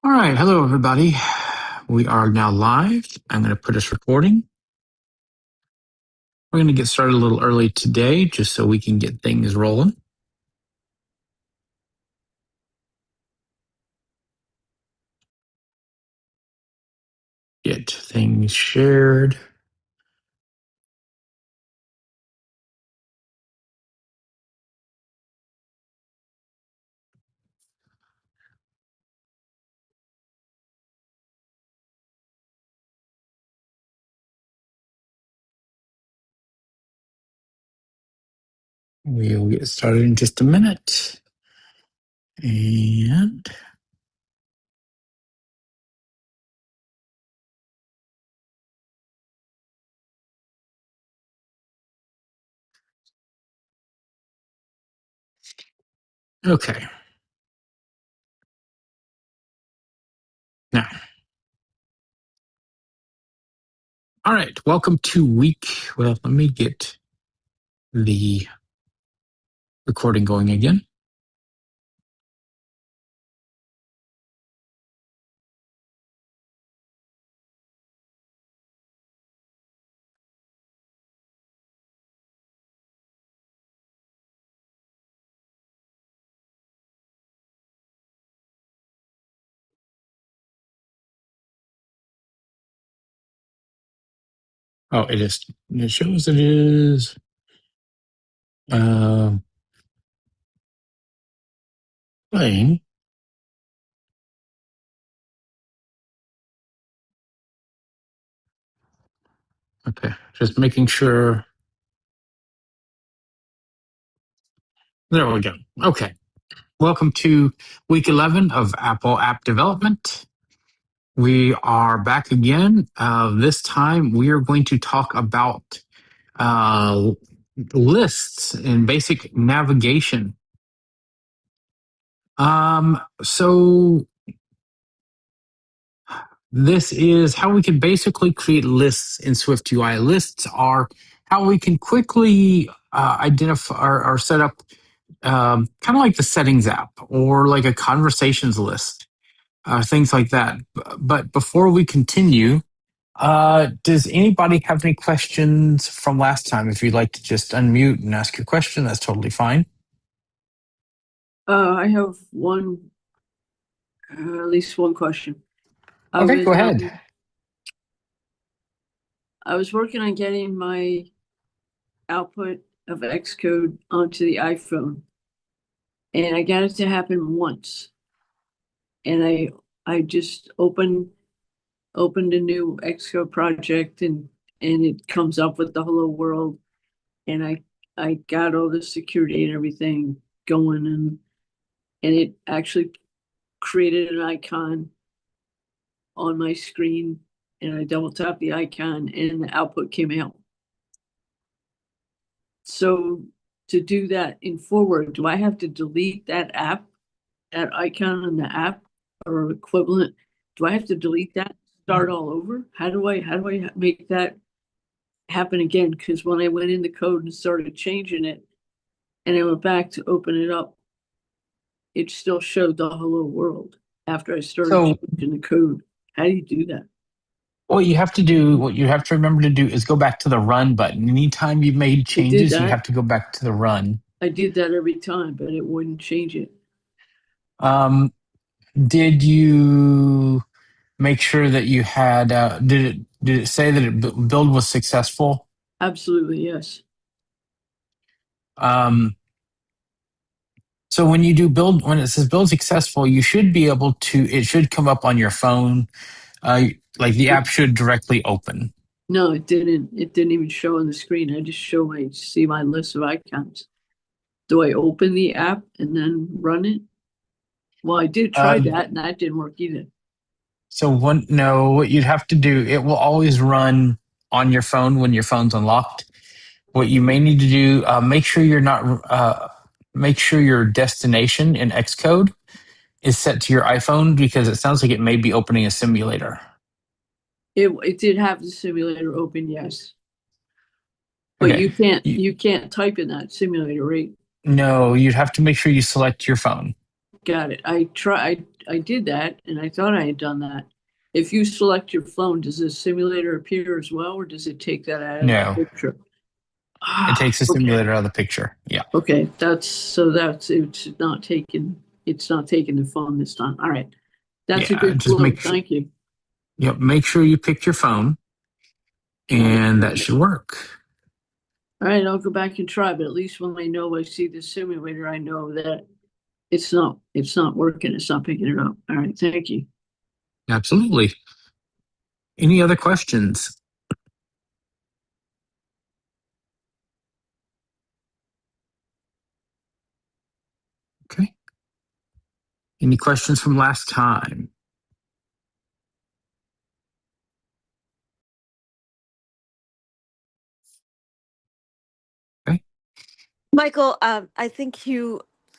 All right. Hello, everybody. We are now live. I'm going to put us recording. We're going to get started a little early today just so we can get things rolling. Get things shared. We'll get started in just a minute. And okay. Now, all right. Welcome to well, let me get the recording going again. Oh, it is. It shows it is playing. Okay. Just making sure. There we go. Okay. Welcome to week 11 of Apple App Development. We are back again. This time we are going to talk about lists and basic navigation. So this is how we can basically create lists in SwiftUI. Lists are how we can quickly identify or set up kind of like the settings app or like a conversations list, things like that. But before we continue, does anybody have any questions from last time? If you'd like to just unmute and ask your question, that's totally fine. I have at least one question. Okay, go ahead. I was working on getting my output of Xcode onto the iPhone, and I got it to happen once. And I just opened a new Xcode project, and it comes up with the hello world, and I got all the security and everything going, and it actually created an icon on my screen, and I double tapped the icon and the output came out. So to do that in forward, do I have to delete that icon in the app or equivalent? Do I have to delete that, start all over? How do I make that happen again? Because when I went in the code and started changing it and I went back to open it up, it still showed the hello world after I started changing the code. How do you do that? What you have to remember to do is go back to the run button. Anytime you've made changes, you have to go back to the run. I did that every time, but it wouldn't change it. Did you make sure that you had, did it say that build was successful? Absolutely, yes. So when you do build, when it says build successful, you should be able to, it should come up on your phone. Like the app should directly open. No, it didn't. It didn't even show on the screen. I just see my list of icons. Do I open the app and then run it? Well, I did try that and that didn't work either. So what you'd have to do, it will always run on your phone when your phone's unlocked. What you may need to do, make sure your destination in Xcode is set to your iPhone, because it sounds like it may be opening a simulator. It did have the simulator open, yes. But okay. You can't type in that simulator, right? No, you'd have to make sure you select your phone. got it. I did that and I thought I had done that. If you select your phone, does the simulator appear as well, or does it take that out of No, the picture? it takes the Okay. simulator out of the picture. Yeah. Okay, it's not taking the phone this time. All right. That's a Yeah. good Just clue. make sure. Thank you. Yep. Make sure you pick your phone, and that should work. All right, I'll go back and try, but at least when I see the simulator, I know that it's not working. It's not picking it up. All right, thank you. Absolutely. Any other questions? Okay. Any questions from last time? Okay. Michael, I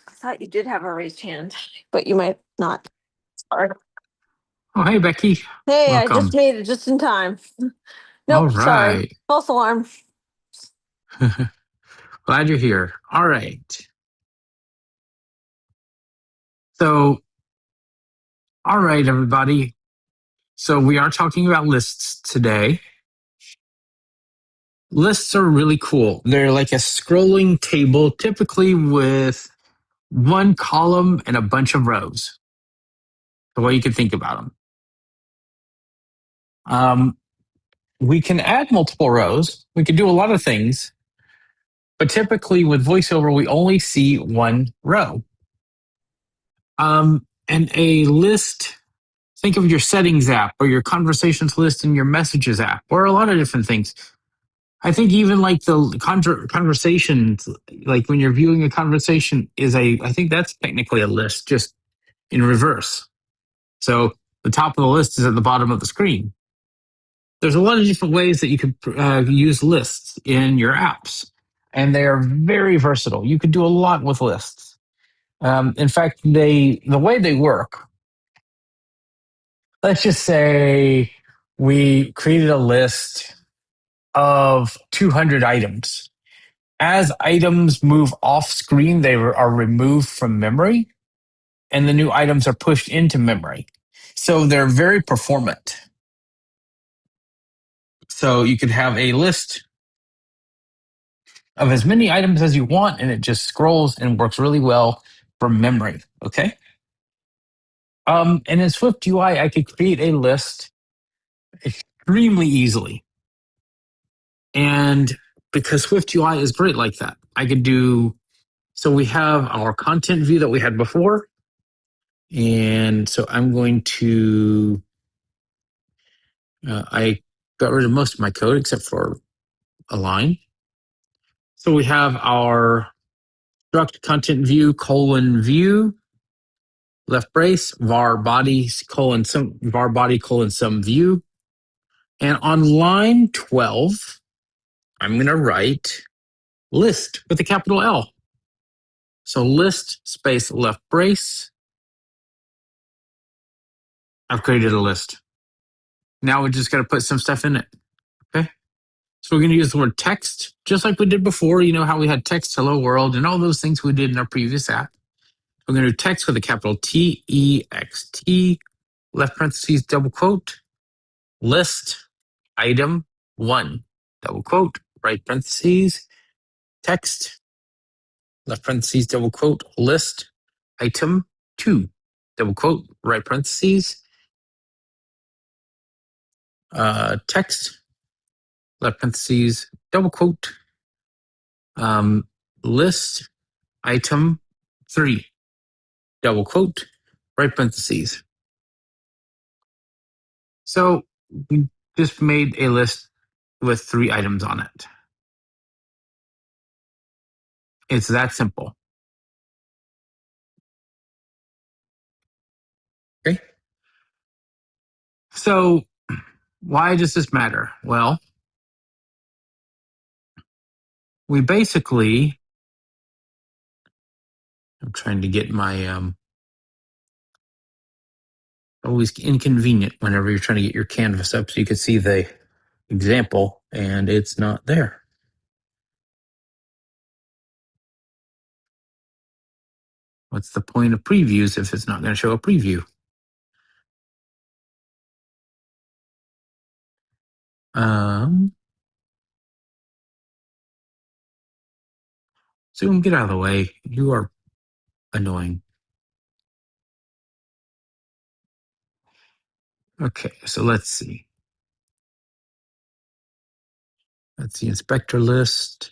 thought you did have a raised hand, but you might not. Sorry. Oh, hey, Becky. Hey, I Welcome. just made it just in time. All Nope, sorry. right. False alarm. Glad you're here. All right. So, all right, everybody. So, we are talking about lists today. Lists are really cool. They're like a scrolling table, typically with one column and a bunch of rows, the way you can think about them. We can add multiple rows. We can do a lot of things, but typically with VoiceOver, we only see one row. And a list, think of your settings app or your conversations list in your messages app or a lot of different things. I think even like the conversations, like when you're viewing a conversation I think that's technically a list just in reverse. So the top of the list is at the bottom of the screen. There's a lot of different ways that you could use lists in your apps, and they are very versatile. You could do a lot with lists. In fact, the way they work, let's just say we created a list of 200 items. As items move off screen, they are removed from memory and the new items are pushed into memory. So they're very performant. So you could have a list of as many items as you want, and it just scrolls and works really well from memory. Okay. And in Swift UI, I could create a list extremely easily. And because Swift UI is great like that, I could do so we have our content view that we had before. And so I'm going to, I got rid of most of my code except for a line. So we have our struct content view colon view, left brace, var body colon some view. And on line 12, I'm going to write list with a capital L. So list space left brace. I've created a list. Now we just got to put some stuff in it. Okay. So we're going to use the word text, just like we did before. You know how we had text, hello world, and all those things we did in our previous app. We're going to do text with a capital T-E-X-T, left parentheses, double quote, list, item 1, double quote, right parentheses, text, left parentheses, double quote, list, item 2, double quote, right parentheses, text, left parentheses, double quote, list, item 3, double quote, right parentheses. So we just made a list with 3 items on it. It's that simple. Okay. So why does this matter? Well, we basically, I'm trying to get my, always inconvenient whenever you're trying to get your canvas up so you can see the example and it's not there. What's the point of previews if it's not going to show a preview? Zoom, get out of the way. You are annoying. Okay, so let's see. That's the inspector list.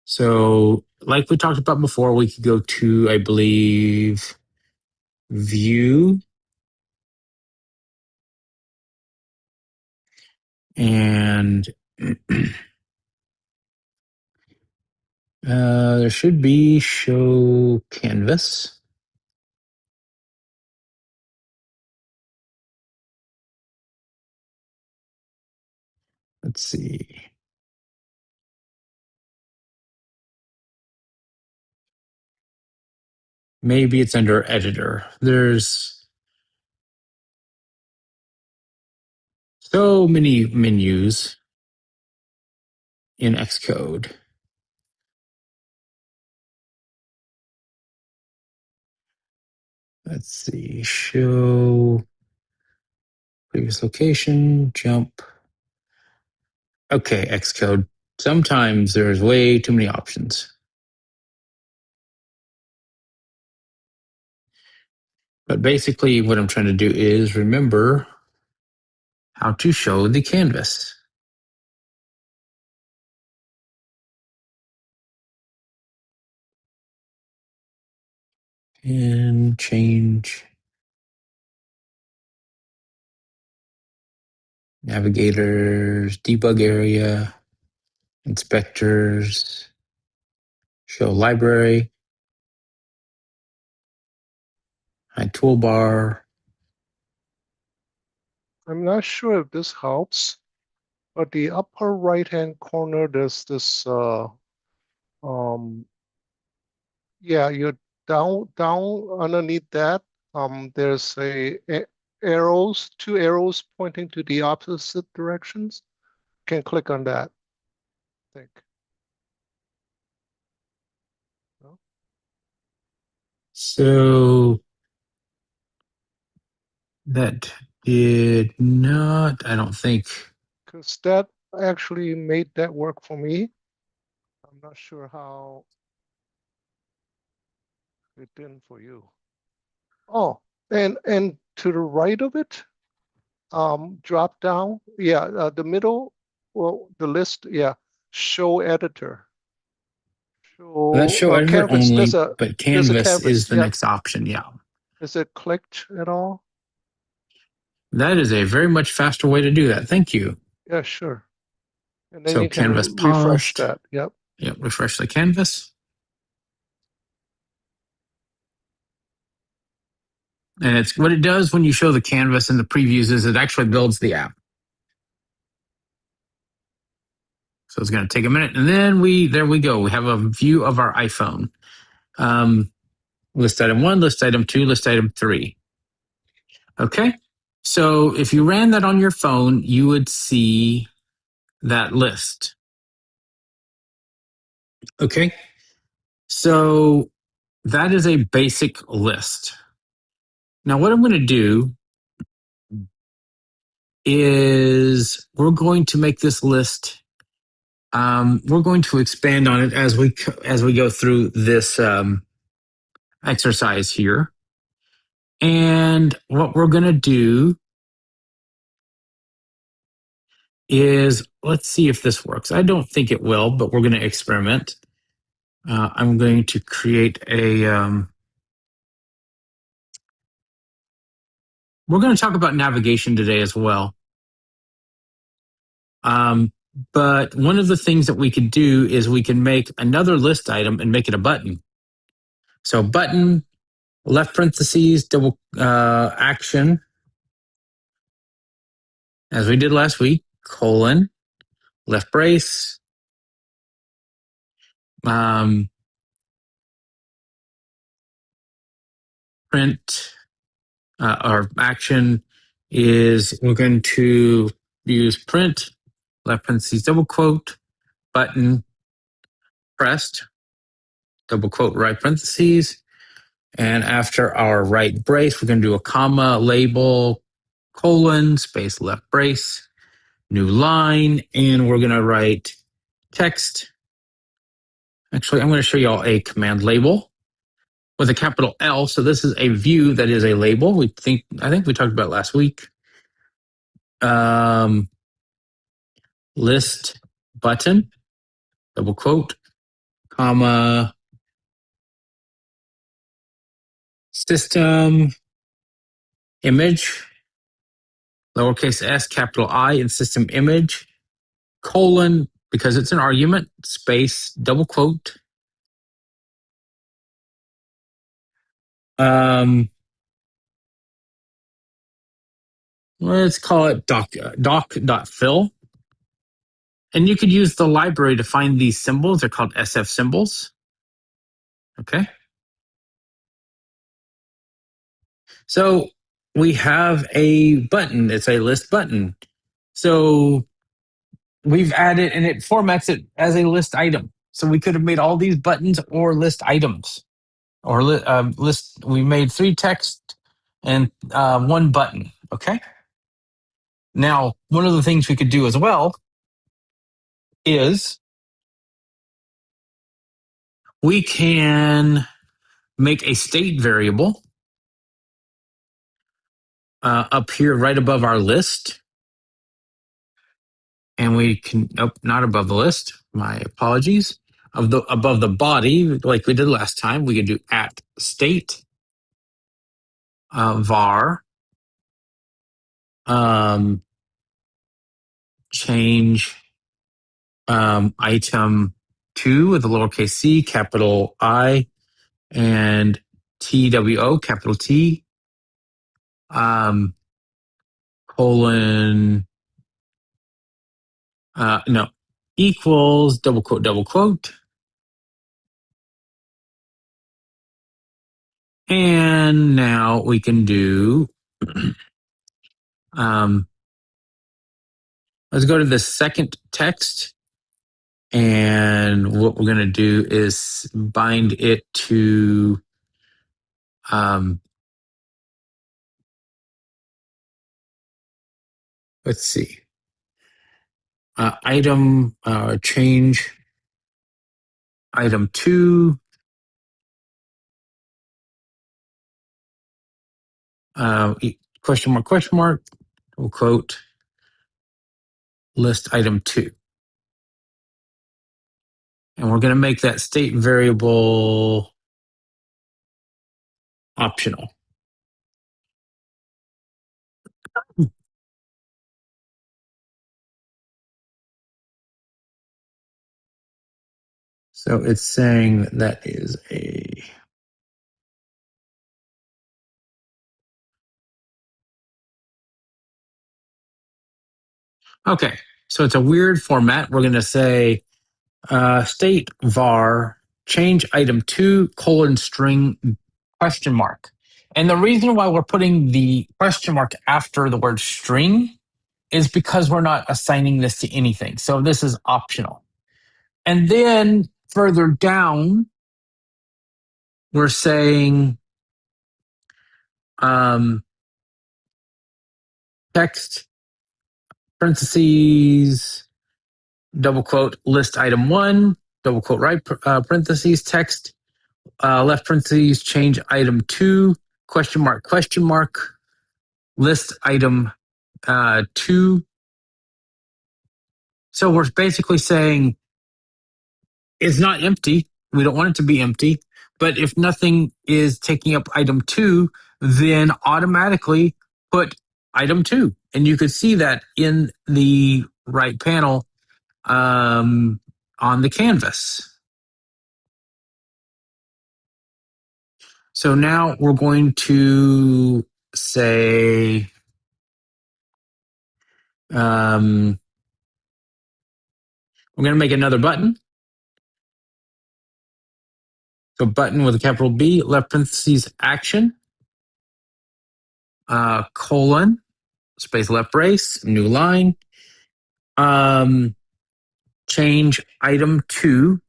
So, like we talked about before, we could go to, I believe, view. And there should be show canvas. Let's see. Maybe it's under editor. There's so many menus in Xcode. Let's see. Show previous location, jump. Okay, Xcode. Sometimes there's way too many options. But basically what I'm trying to do is remember how to show the canvas. And change navigators, debug area, inspectors, show library, hide toolbar. I'm not sure if this helps, but the upper right-hand corner, there's this, yeah, you're down underneath that. There's arrows, two arrows pointing to the opposite directions. You can click on that, I think. No? So that did not, I don't think. Because that actually made that work for me. I'm not sure how it did for you. Oh, and to the right of it, drop down, yeah, the middle, well, the list, yeah, show editor. That's show editor Canvas. only, There's a but canvas is the yeah. next option. Yeah. Is it clicked at all? That is a very much faster way to do that. Thank you. Yeah, sure. And then So you can canvas refresh paused. that. Yep. Yep, refresh the canvas. And it's what it does when you show the canvas in the previews is it actually builds the app. So it's going to take a minute, and then there we go. We have a view of our iPhone. List item 1, list item 2, list item 3. Okay. So if you ran that on your phone, you would see that list. Okay. So that is a basic list. Now, what I'm going to do is we're going to make this list. We're going to expand on it as we go through this exercise here. And what we're going to do is, let's see if this works. I don't think it will, but we're going to experiment. I'm going to create a, we're going to talk about navigation today as well. But one of the things that we could do is we can make another list item and make it a button. So button, left parentheses, double action, as we did last week, colon, left brace, print, our action is we're going to use print, left parentheses, double quote, button, pressed. double quote, right parentheses. And after our right brace, we're going to do a comma, label, colon, space, left brace, new line. And we're going to write text. Actually, I'm going to show you all a command label with a capital L. So this is a view that is a label. I think we talked about it last week. List button, double quote, comma, system image, lowercase s, capital I, and system image, colon, because it's an argument, space, double quote. Let's call it doc.fill. And you could use the library to find these symbols. They're called SF symbols. Okay. So we have a button. It's a list button. So we've added, and it formats it as a list item. So we could have made all these buttons or list items, or list. We made 3 text and 1 button. Okay. Now, one of the things we could do as well is we can make a state variable up here right above our list. And we can, not above the list, my apologies, above the body, like we did last time. We could do at state var change item 2 with a lowercase c, capital I, and TWO, capital T, colon, no, equals, double quote, double quote. And now we can do, let's go to the second text. And what we're going to do is bind it to let's see, item, change item 2, question mark, we'll quote, list item 2. And we're going to make that state variable optional. So it's saying that is a, okay, so it's a weird format. We're going to say state var change item 2 colon string question mark. And the reason why we're putting the question mark after the word string is because we're not assigning this to anything. So this is optional. And then further down, we're saying text, parentheses, double quote, list item 1, double quote, right, parentheses, text, left parentheses, change item 2, question mark, list item 2. So we're basically saying it's not empty. We don't want it to be empty. But if nothing is taking up item 2, then automatically put item 2. And you could see that in the right panel on the canvas. So now we're going to say, we're going to make another button. So button with a capital B, left parentheses, action, colon, space, left brace, new line, change item 2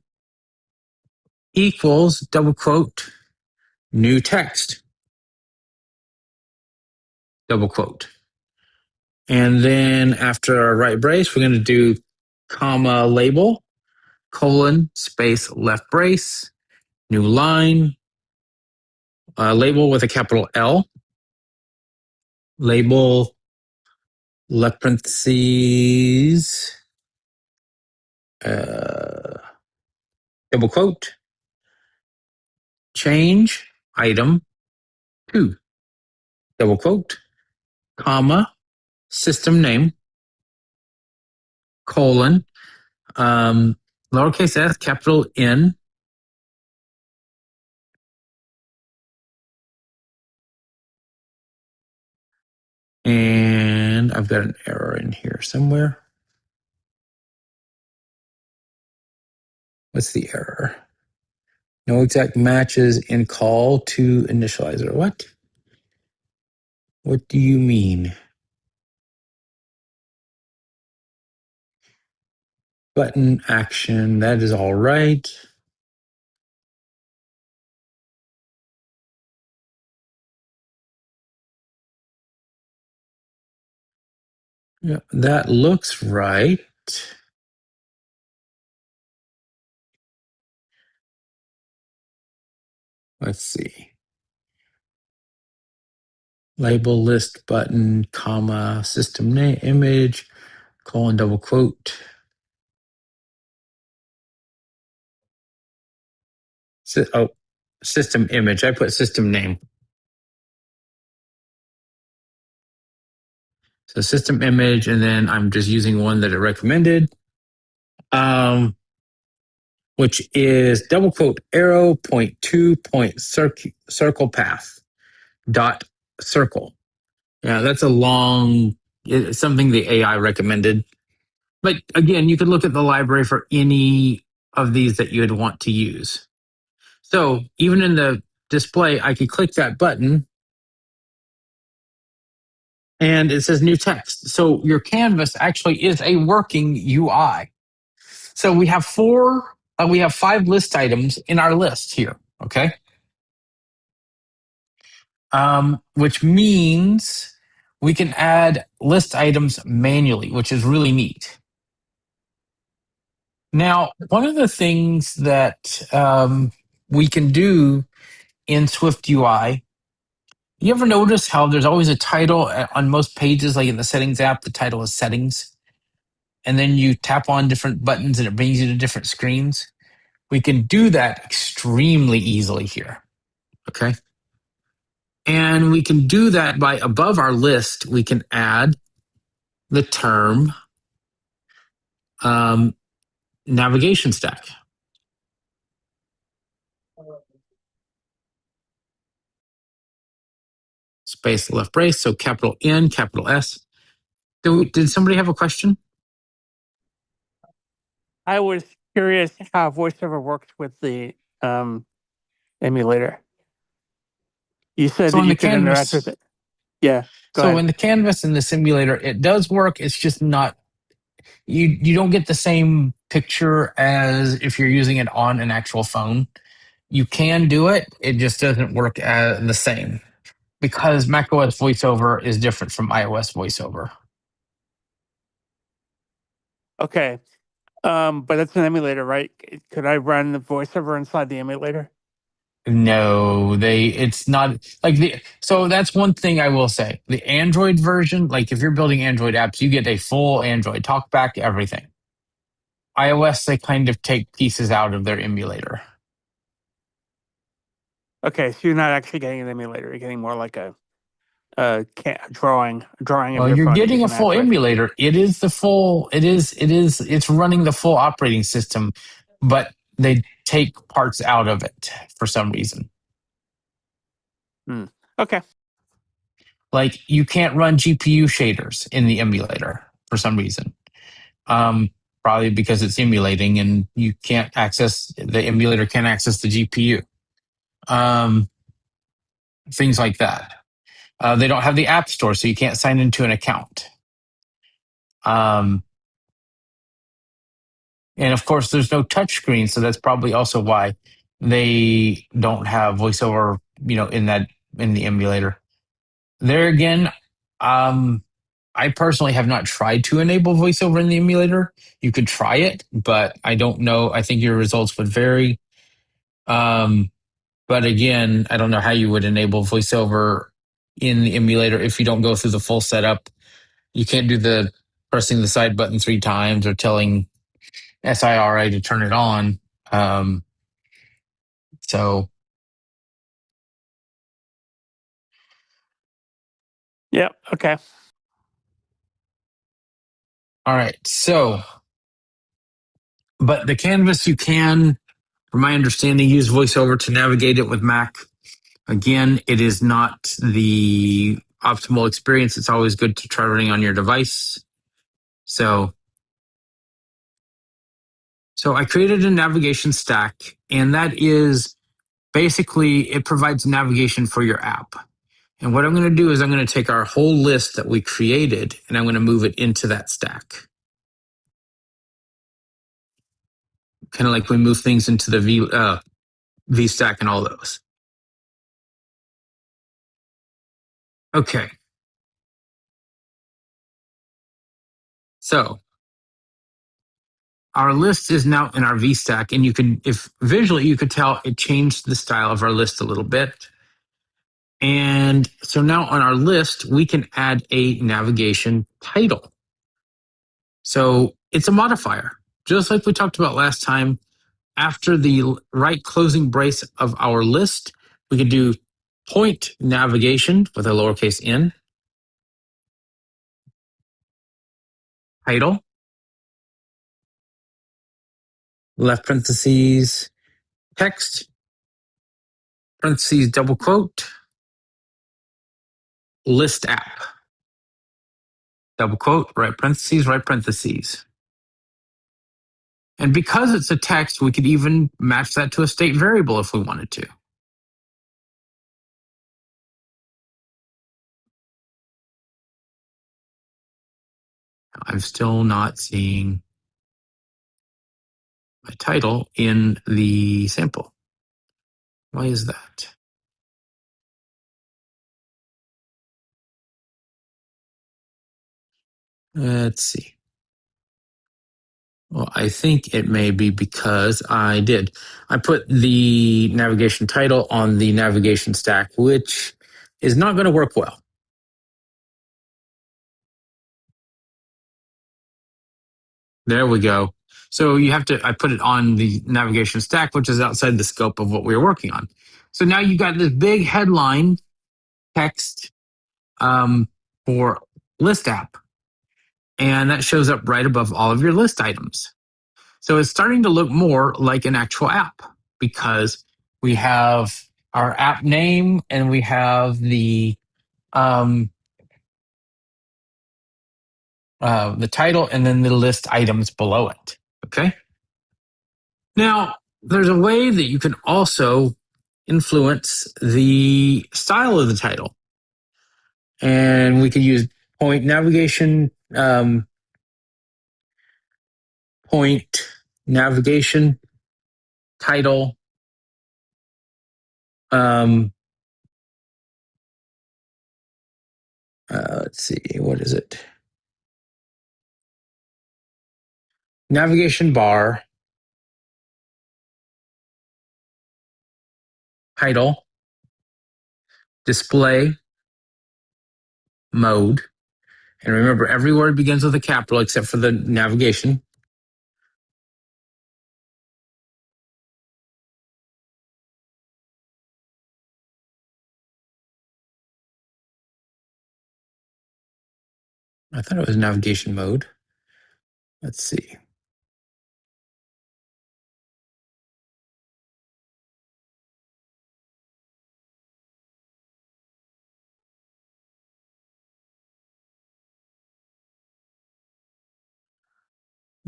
equals double quote new text double quote. And then after our right brace, we're going to do comma label, colon, space, left brace, new line, label with a capital L, label, left parentheses, double quote, change item 2, double quote, comma, system name, colon, lowercase s, capital N, and I've got an error in here somewhere. What's the error? No exact matches in call to initializer. What? What do you mean? Button action, that is all right. Yeah, that looks right. Let's see. Label list button, comma, system name, image, colon, double quote. System image. I put system name. So system image, and then I'm just using one that it recommended, which is double quote arrow point 2 point circle path dot circle. Yeah, that's a long, it's something the AI recommended. But again, you could look at the library for any of these that you'd want to use. So even in the display, I could click that button and it says new text. So your canvas actually is a working UI. So we have 5 list items in our list here. Okay. Which means we can add list items manually, which is really neat. Now, one of the things that we can do in Swift UI, you ever notice how there's always a title on most pages, like in the settings app, the title is settings, and then you tap on different buttons and it brings you to different screens? We can do that extremely easily here, okay? And we can do that by above our list, we can add the term navigation stack. Space left brace, so capital N, capital S. Did somebody have a question? I was curious how VoiceOver works with the emulator. You said So that in you the could interact canvas, with it. Yeah. Go so ahead. in the canvas and the simulator, it does work. It's just not, you don't get the same picture as if you're using it on an actual phone. You can do it. It just doesn't work the same because macOS VoiceOver is different from iOS VoiceOver. Okay. But it's an emulator, right? Could I run the VoiceOver inside the emulator? No, it's not like so that's one thing I will say. The Android version, like if you're building Android apps, you get a full Android talkback, everything. iOS, they kind of take pieces out of their emulator. Okay, so you're not actually getting an emulator. You're getting more like a drawing of Well, your you're phone that getting you a can full act with. emulator. It's running the full operating system, but they take parts out of it for some reason. Okay. Like you can't run GPU shaders in the emulator for some reason. Probably because it's emulating and you can't access, the emulator can't access the GPU. Things like that. They don't have the app store, so you can't sign into an account. And of course, there's no touchscreen, so that's probably also why they don't have voiceover, in the emulator. There again, I personally have not tried to enable voiceover in the emulator. You could try it, but I don't know. I think your results would vary. But again, I don't know how you would enable voiceover in the emulator if you don't go through the full setup. You can't do the pressing the side button 3 times or telling SIRA to turn it on. So Yeah. Okay. all right. So, but the canvas you can, from my understanding, use VoiceOver to navigate it with Mac. Again, it is not the optimal experience. It's always good to try running on your device. So I created a navigation stack, and that is basically it provides navigation for your app. And what I'm going to do is I'm going to take our whole list that we created and I'm going to move it into that stack. Kind of like we move things into the VStack and all those. Okay. So our list is now in our VStack, and you can, if visually, you could tell it changed the style of our list a little bit. And so now on our list, we can add a navigation title. So it's a modifier, just like we talked about last time. After the right closing brace of our list, we can do point navigation with a lowercase n, title, left parentheses, text, parentheses, double quote, list app, double quote, right parentheses, right parentheses. And because it's a text, we could even match that to a state variable if we wanted to. I'm still not seeing my title in the sample. Why is that? Let's see. Well, I think it may be because I put the navigation title on the navigation stack, which is not going to work well. There we go. So I put it on the navigation stack, which is outside the scope of what we were working on. So now you got this big headline text for list app. And that shows up right above all of your list items. So it's starting to look more like an actual app because we have our app name and we have the title and then the list items below it. Okay. Now, there's a way that you can also influence the style of the title. And we could use point navigation, point navigation title. Let's see, what is it? Navigation bar, title, display, mode. And remember, every word begins with a capital except for the navigation. I thought it was navigation mode. Let's see.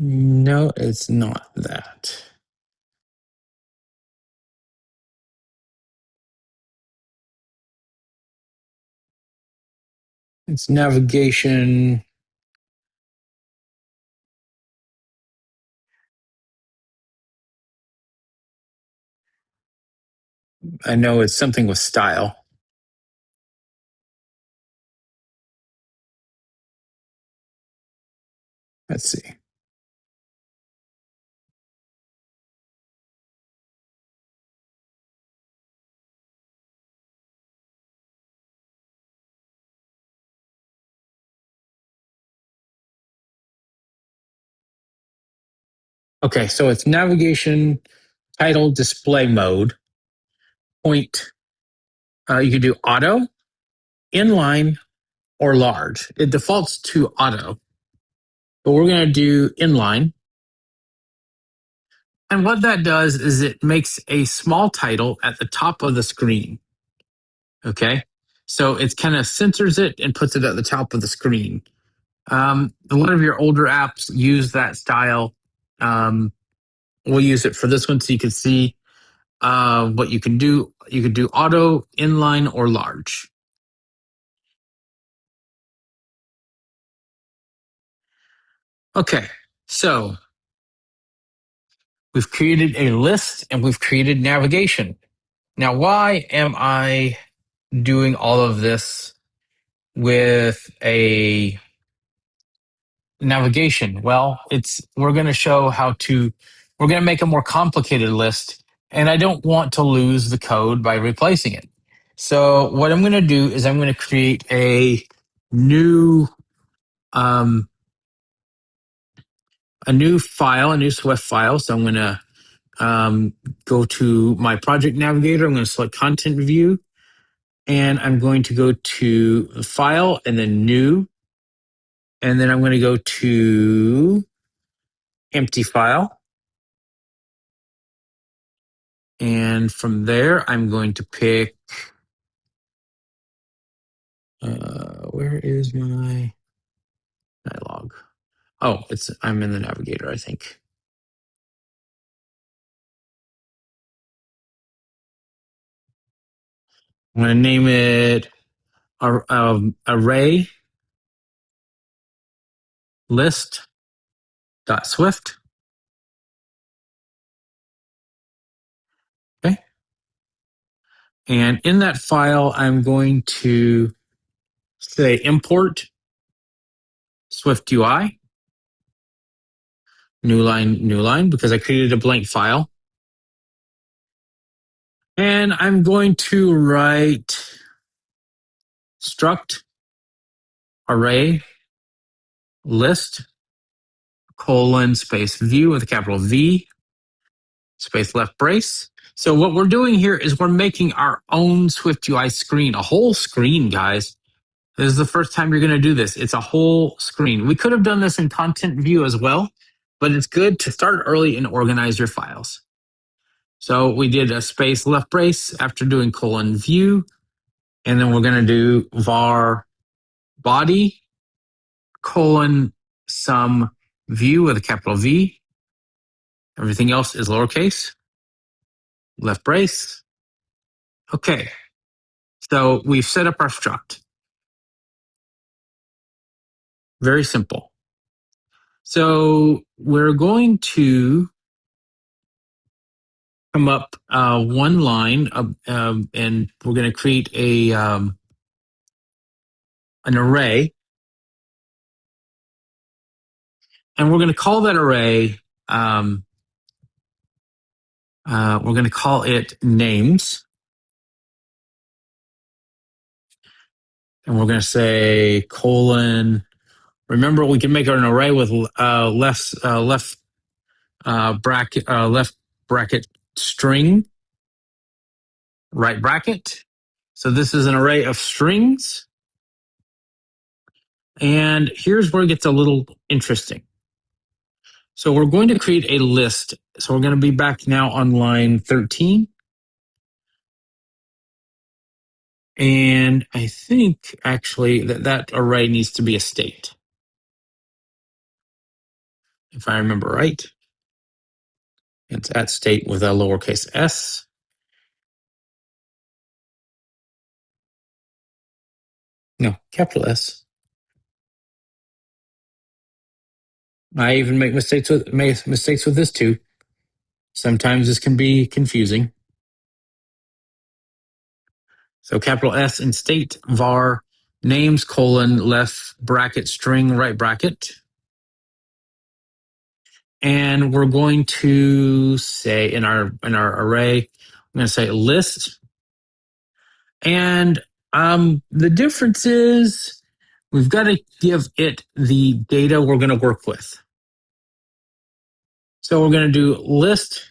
No, it's not that. It's navigation. I know it's something with style. Let's see. Okay, so it's navigation, title, display mode, point. You can do auto, inline, or large. It defaults to auto, but we're going to do inline. And what that does is it makes a small title at the top of the screen. Okay, so it kind of censors it and puts it at the top of the screen. A lot of your older apps use that style. We'll use it for this one so you can see what you can do. You could do auto, inline, or large. Okay, so we've created a list and we've created navigation. Now, why am I doing all of this with a navigation? Well, we're going to show we're going to make a more complicated list, and I don't want to lose the code by replacing it. So what I'm going to do is I'm going to create a new file, a new Swift file. So I'm going to go to my project navigator. I'm going to select content view, and I'm going to go to file and then new. And then I'm going to go to empty file. And from there, I'm going to pick, where is my dialog? Oh, I'm in the navigator, I think. I'm going to name it array list.swift. Okay. And in that file, I'm going to say import Swift UI, new line, because I created a blank file. And I'm going to write struct array list :space view with a capital V space left brace. So what we're doing here is we're making our own Swift UI screen, a whole screen, guys. This is the first time you're going to do this. It's a whole screen. We could have done this in content view as well, but it's good to start early and organize your files. So we did a space left brace after doing :view, and then we're going to do var body :sum view with a capital V. Everything else is lowercase. Left brace. Okay. So we've set up our struct. Very simple. So we're going to come up one line and we're going to create an array. And we're going to call that array, we're going to call it names. And we're going to say : remember, we can make an array with left bracket string, right bracket. So this is an array of strings. And here's where it gets a little interesting. So we're going to create a list. So we're going to be back now on line 13. And I think actually that array needs to be a state, if I remember right. It's at state with a lowercase s. No, capital S. I even make mistakes with this too. Sometimes this can be confusing. So capital S in state var names colon left bracket string right bracket. And we're going to say in our array, I'm going to say list. And the difference is we've got to give it the data we're going to work with. So we're going to do list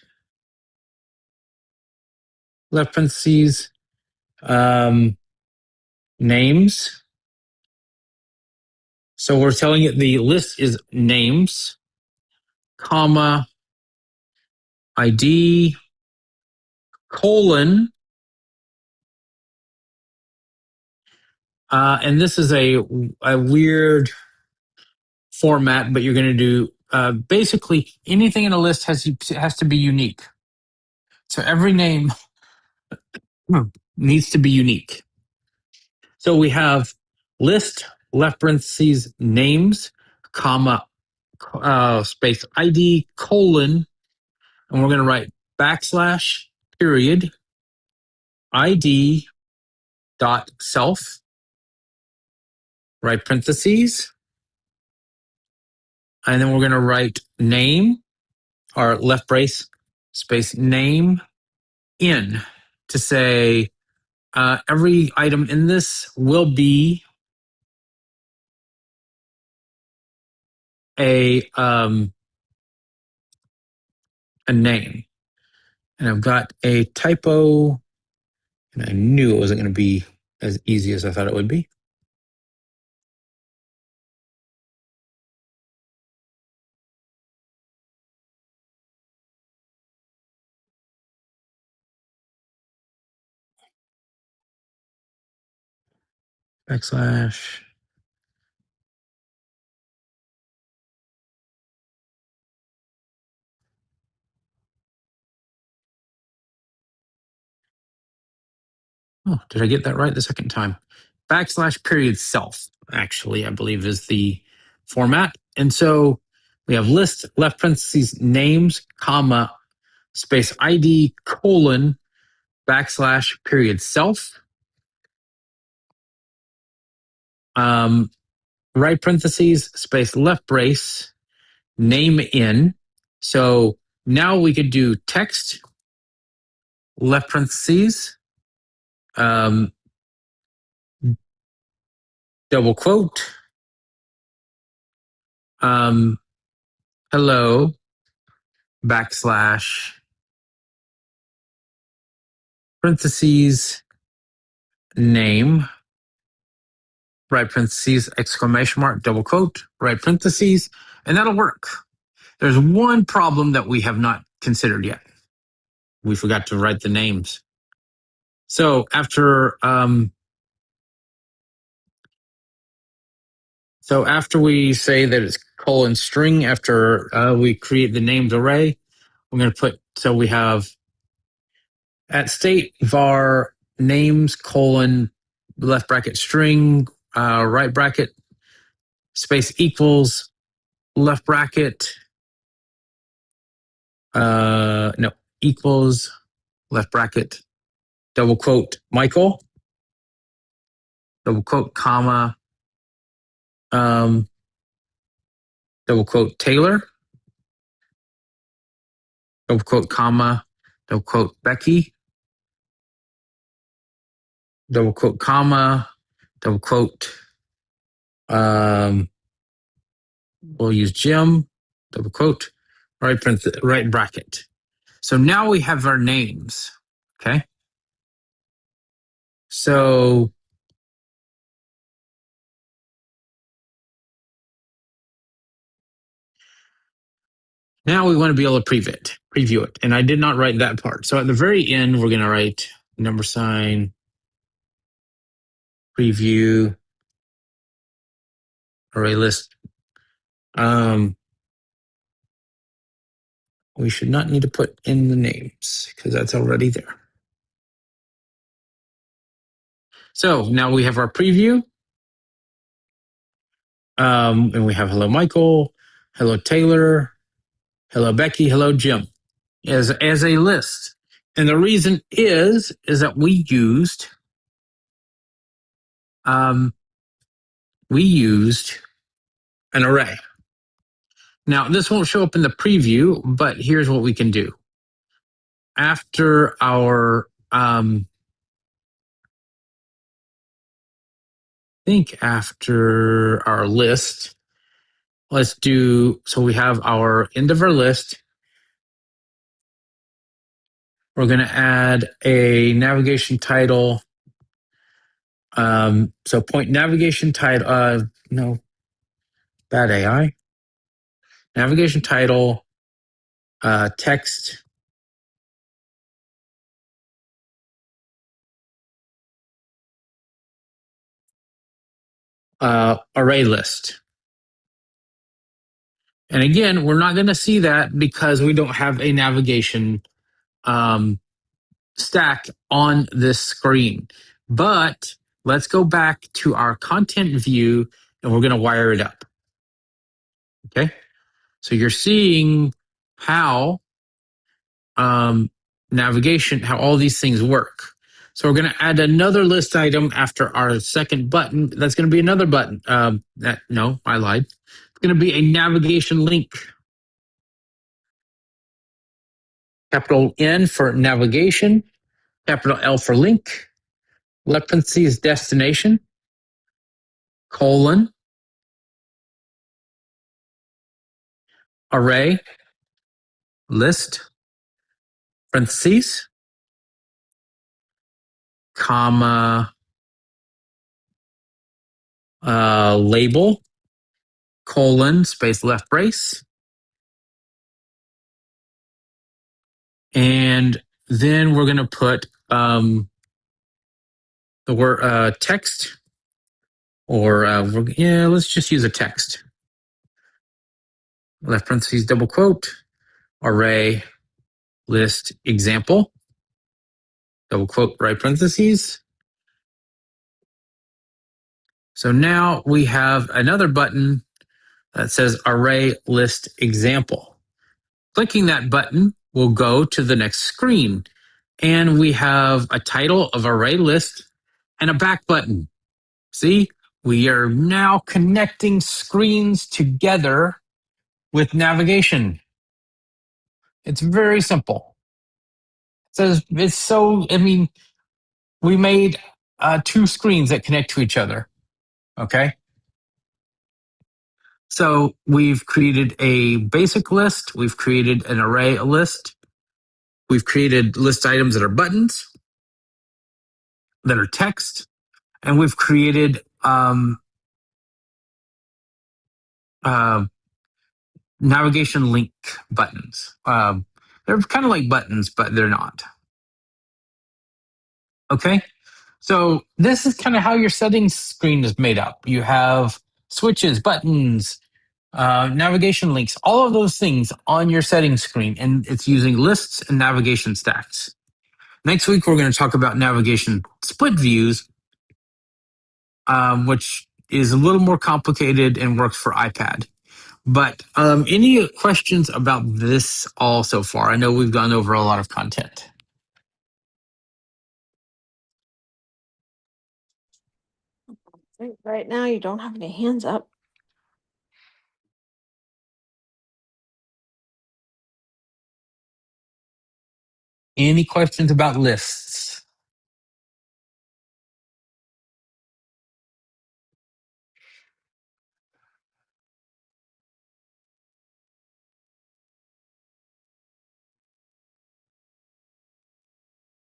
left parentheses names. So we're telling it the list is names, comma, ID, colon, and this is a weird format, but you're going to do basically anything in a list has to be unique. So every name needs to be unique. So we have list left parentheses names, comma, space ID colon, and we're going to write backslash period ID dot self, right parentheses, and then we're going to write name or left brace space name in to say every item in this will be a name. And I've got a typo, and I knew it wasn't going to be as easy as I thought it would be. Backslash. Oh, did I get that right the second time? Backslash period self, actually, I believe is the format. And so we have list, left parentheses, names, comma, space ID, colon, backslash period self. Right parentheses, space left brace, name in. So now we could do text, left parentheses, double quote, hello, backslash, parentheses, name, right parentheses, exclamation mark, double quote, right parentheses, and that'll work. There's one problem that we have not considered yet. We forgot to write the names. So after we say that it's colon string, after we create the named array, we're going to put, so we have at state var names colon left bracket string, right bracket, space equals left bracket, no, equals left bracket, double quote Michael, double quote comma, double quote Taylor, double quote comma, double quote Becky, double quote comma, double quote, we'll use Jim, double quote, right bracket. So now we have our names, okay? So now we want to be able to preview it. And I did not write that part. So at the very end, we're going to write number sign, preview, array list. We should not need to put in the names because that's already there. So now we have our preview. And we have hello, Michael, hello, Taylor, hello, Becky, hello, Jim as a list. And the reason is that we used we used an array. Now, this won't show up in the preview, but here's what we can do. After our, after our list, let's do, so we have our end of our list. We're going to add a navigation title. So point navigation title, no, bad AI. Navigation title, text, array list. And again, we're not going to see that because we don't have a navigation stack on this screen. But let's go back to our content view and we're going to wire it up. Okay. So you're seeing how navigation, how all these things work. So we're going to add another list item after our second button. That's going to be another button. No, I lied. It's going to be a navigation link. Capital N for navigation, capital L for link, left parentheses destination, colon, array, list, parentheses, comma, label, colon, space left brace. And then we're going to put the word text, or let's just use a text. Left parentheses, double quote, array, list, example, double quote, right parentheses. So now we have another button that says array list example. Clicking that button will go to the next screen. And we have a title of array list and a back button. See, we are now connecting screens together with navigation. It's very simple. We made 2 screens that connect to each other. Okay. So we've created a basic list. We've created an array list. We've created list items that are buttons, that are text, and we've created navigation link buttons. They're kind of like buttons, but they're not. Okay. So this is kind of how your settings screen is made up. You have switches, buttons, navigation links, all of those things on your settings screen, and it's using lists and navigation stacks. Next week, we're going to talk about navigation split views, which is a little more complicated and works for iPad. But any questions about this all so far? I know we've gone over a lot of content. Right now, you don't have any hands up. Any questions about lists?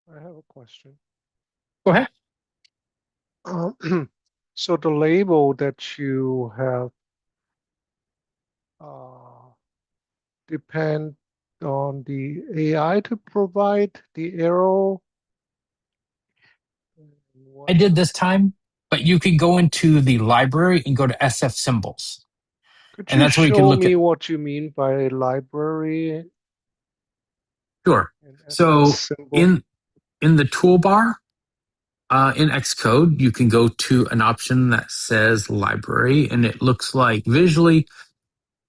I have a question. Go ahead. So the label that you have depend on the AI to provide the arrow. I did this time, but you could go into the library and go to SF symbols. Could And you that's where you can show look me at. what you mean by library Sure. and So SS symbol? in the toolbar in Xcode, you can go to an option that says library, and it looks like visually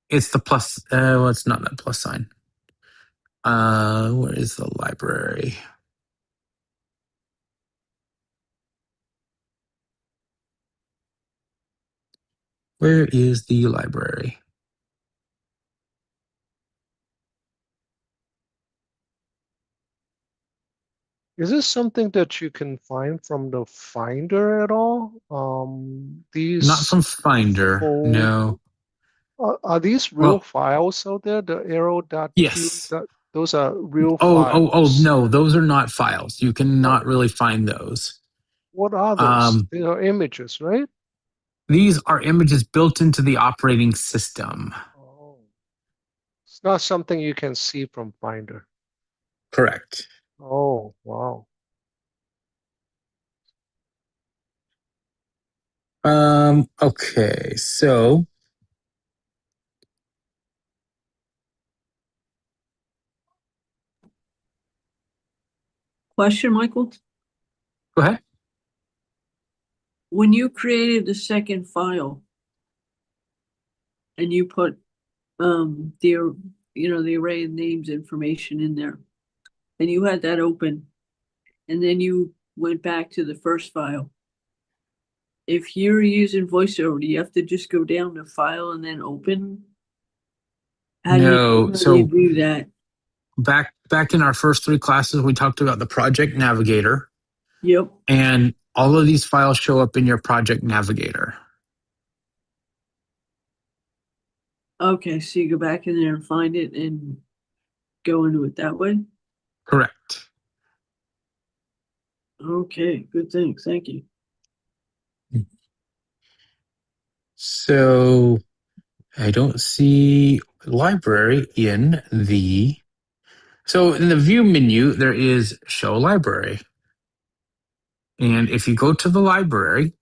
it's the plus. Well, it's not that plus sign. Where is the library? Where is the library? Is this something that you can find from the Finder at all? Not These from Finder. fold, No. are these real Well, files out there? The arrow dot two, yes. those are real Oh, files. no, those are not files. You cannot Oh, really find those. what are those? Um, They are images, right? these are images built into the operating system. Oh, it's not something you can see from Finder. Correct. Oh, wow. Okay, so Question, Michael? go ahead. When you created the second file and you put the the array of names information in there, and you had that open, and then you went back to the first file. If you're using VoiceOver, do you have to just go down to file and then open? How do you No, normally so do that? back in our first three classes, we talked about the Project Navigator, Yep. and all of these files show up in your Project Navigator. Okay, so you go back in there and find it and go into it that way? Correct. Okay, good thing. Thank you. So I don't see library in the. So in the view menu, there is show library. And if you go to the library,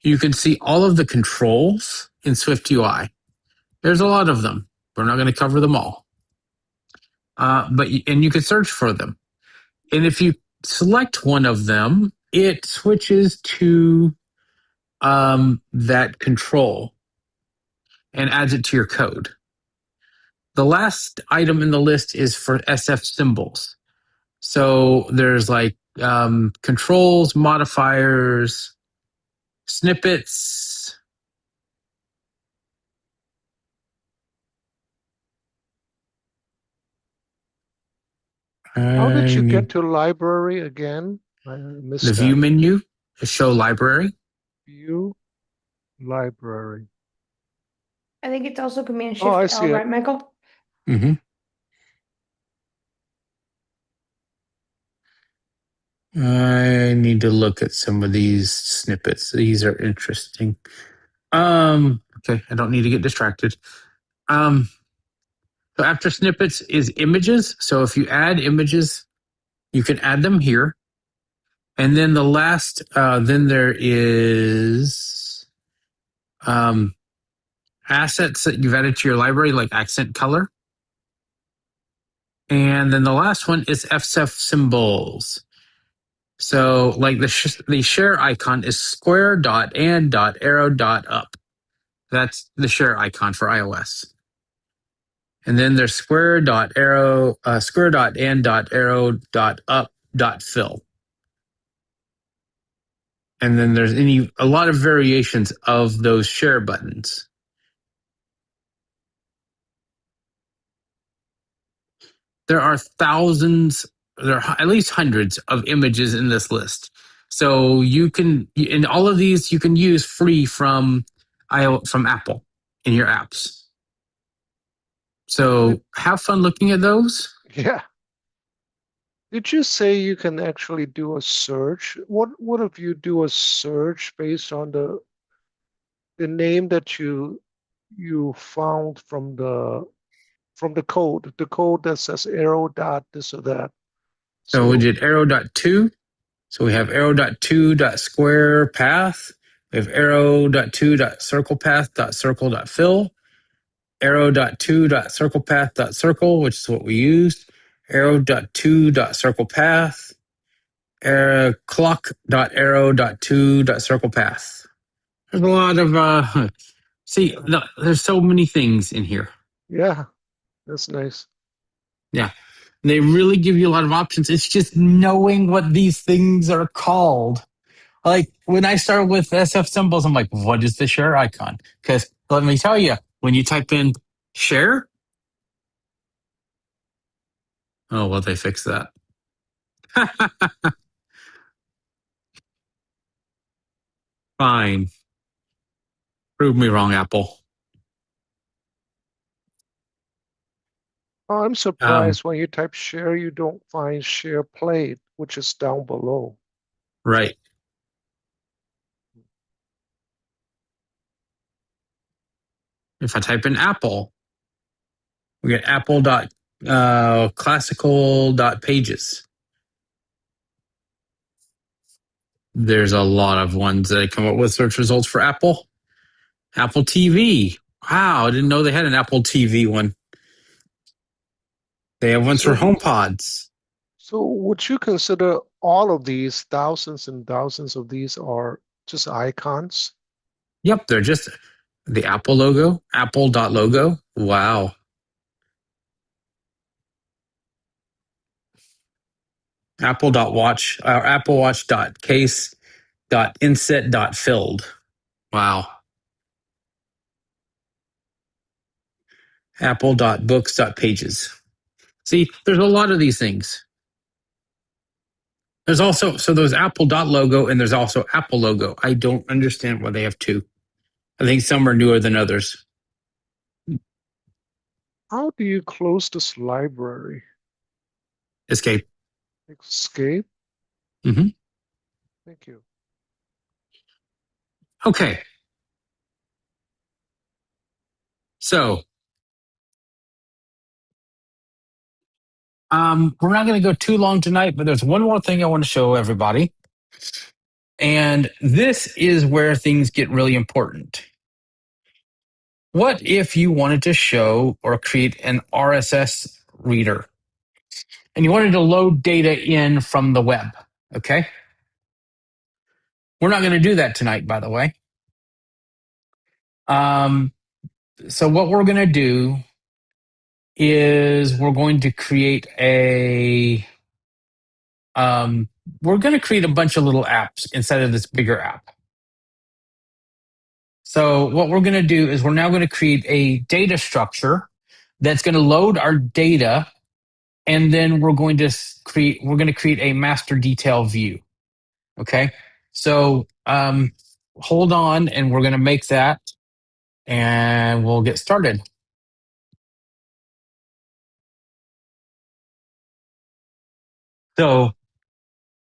you can see all of the controls in SwiftUI. There's a lot of them. We're not going to cover them all. And you can search for them. And if you select one of them, it switches to that control and adds it to your code. The last item in the list is for SF symbols. So there's like controls, modifiers, snippets. How did you I get need to library again? I missed the view that. menu, the show library. View library. I think it's also Command Oh, I Shift see L, it. right, Michael? Mm-hmm. I need to look at some of these snippets. These are interesting. Okay, I don't need to get distracted. So after snippets is images. So if you add images, you can add them here. And then the last, then there is assets that you've added to your library, like accent color. And then the last one is FSF symbols. So like the share icon is square dot and dot arrow dot up. That's the share icon for iOS. And then there's square dot and dot arrow dot up dot fill. And then there's a lot of variations of those share buttons. There are thousands, there are at least hundreds of images in this list. So you can, in all of these, you can use free from Apple in your apps. So have fun looking at those. Yeah. Did you say you can actually do a search? What if you do a search based on the name that you found from the code, the code that says arrow dot this or that? So we did arrow.2. So we have arrow.2.square path. We have arrow.2.circle path.circle.fill. Arrow.2.circle path.circle, which is what we used. Arrow.2.circle path. Clock.arrow.2.circle path. There's a lot of there's so many things in here. Yeah, that's nice. Yeah. They really give you a lot of options. It's just knowing what these things are called. Like when I started with SF symbols, I'm like, what is the share icon? Because let me tell you, when you type in share, oh, well, they fixed that. Fine. Prove me wrong, Apple. I'm surprised when you type share, you don't find share played, which is down below. Right. If I type in Apple, we get apple dot classical dot pages. There's a lot of ones that come up with search results for Apple. Apple TV. Wow, I didn't know they had an Apple TV one. They have ones for HomePods. So would you consider all of these, thousands and thousands of these, are just icons? Yep, they're just the Apple logo, apple.logo. Wow. Apple.watch, Apple Watch.case.inset.filled. Wow. Apple.books.pages. See, there's a lot of these things. There's also, so there's Apple.logo and there's also Apple logo. I don't understand why they have two. I think some are newer than others. How do you close this library? Escape. Escape? Mm-hmm. Thank you. Okay. So, we're not going to go too long tonight, but there's one more thing I want to show everybody. And this is where things get really important. What if you wanted to show or create an RSS reader and you wanted to load data in from the web? Okay. We're not going to do that tonight, by the way. So what we're going to do is we're going to create a bunch of little apps inside of this bigger app. So what we're going to do is we're now going to create a data structure that's going to load our data, and then we're going to create a master detail view. Okay, so hold on, and we're going to make that, and we'll get started. So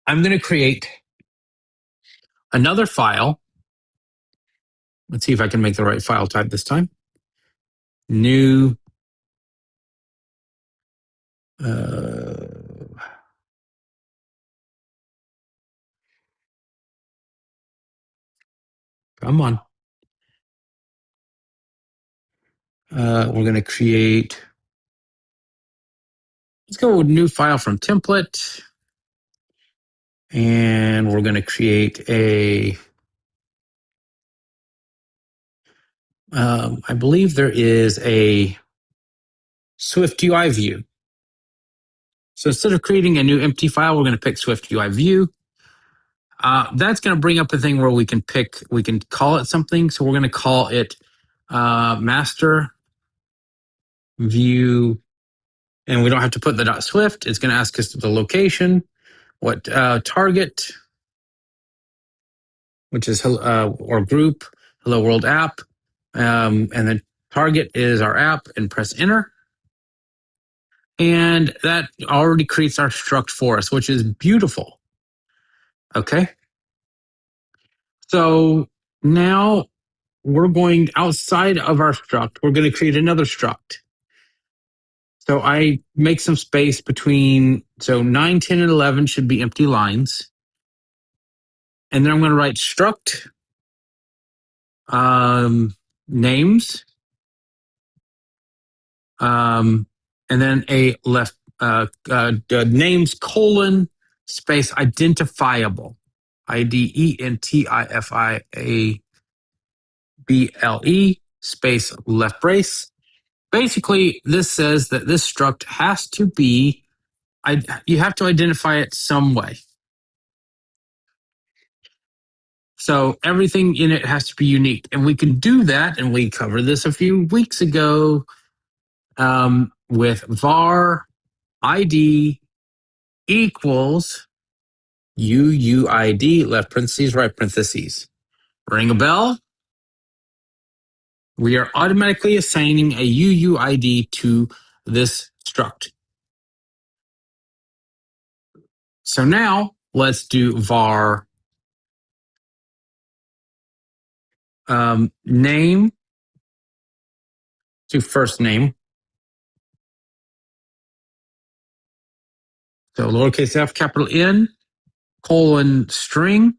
I'm going to create another file. Let's see if I can make the right file type this time. New. Come on. We're going to create. Let's go with new file from template. And we're going to create a. I believe there is a Swift UI view. So instead of creating a new empty file, we're going to pick Swift UI view. That's going to bring up a thing where we can call it something. So we're going to call it master view, and we don't have to put the .swift. It's going to ask us the location, what target, which is or group, hello world app, and then target is our app, and press enter. And that already creates our struct for us, which is beautiful. Okay. So now we're going outside of our struct. We're going to create another struct. So I make some space between, so 9, 10, and 11 should be empty lines. And then I'm going to write struct names, and then a left names colon space identifiable, IDENTIFIABLE space left brace. Basically, this says that this struct has to be, you have to identify it some way. So everything in it has to be unique. And we can do that, and we covered this a few weeks ago with var ID equals UUID, left parentheses, right parentheses. Ring a bell? We are automatically assigning a UUID to this struct. So now let's do var name to first name. So lowercase f, capital N, colon string,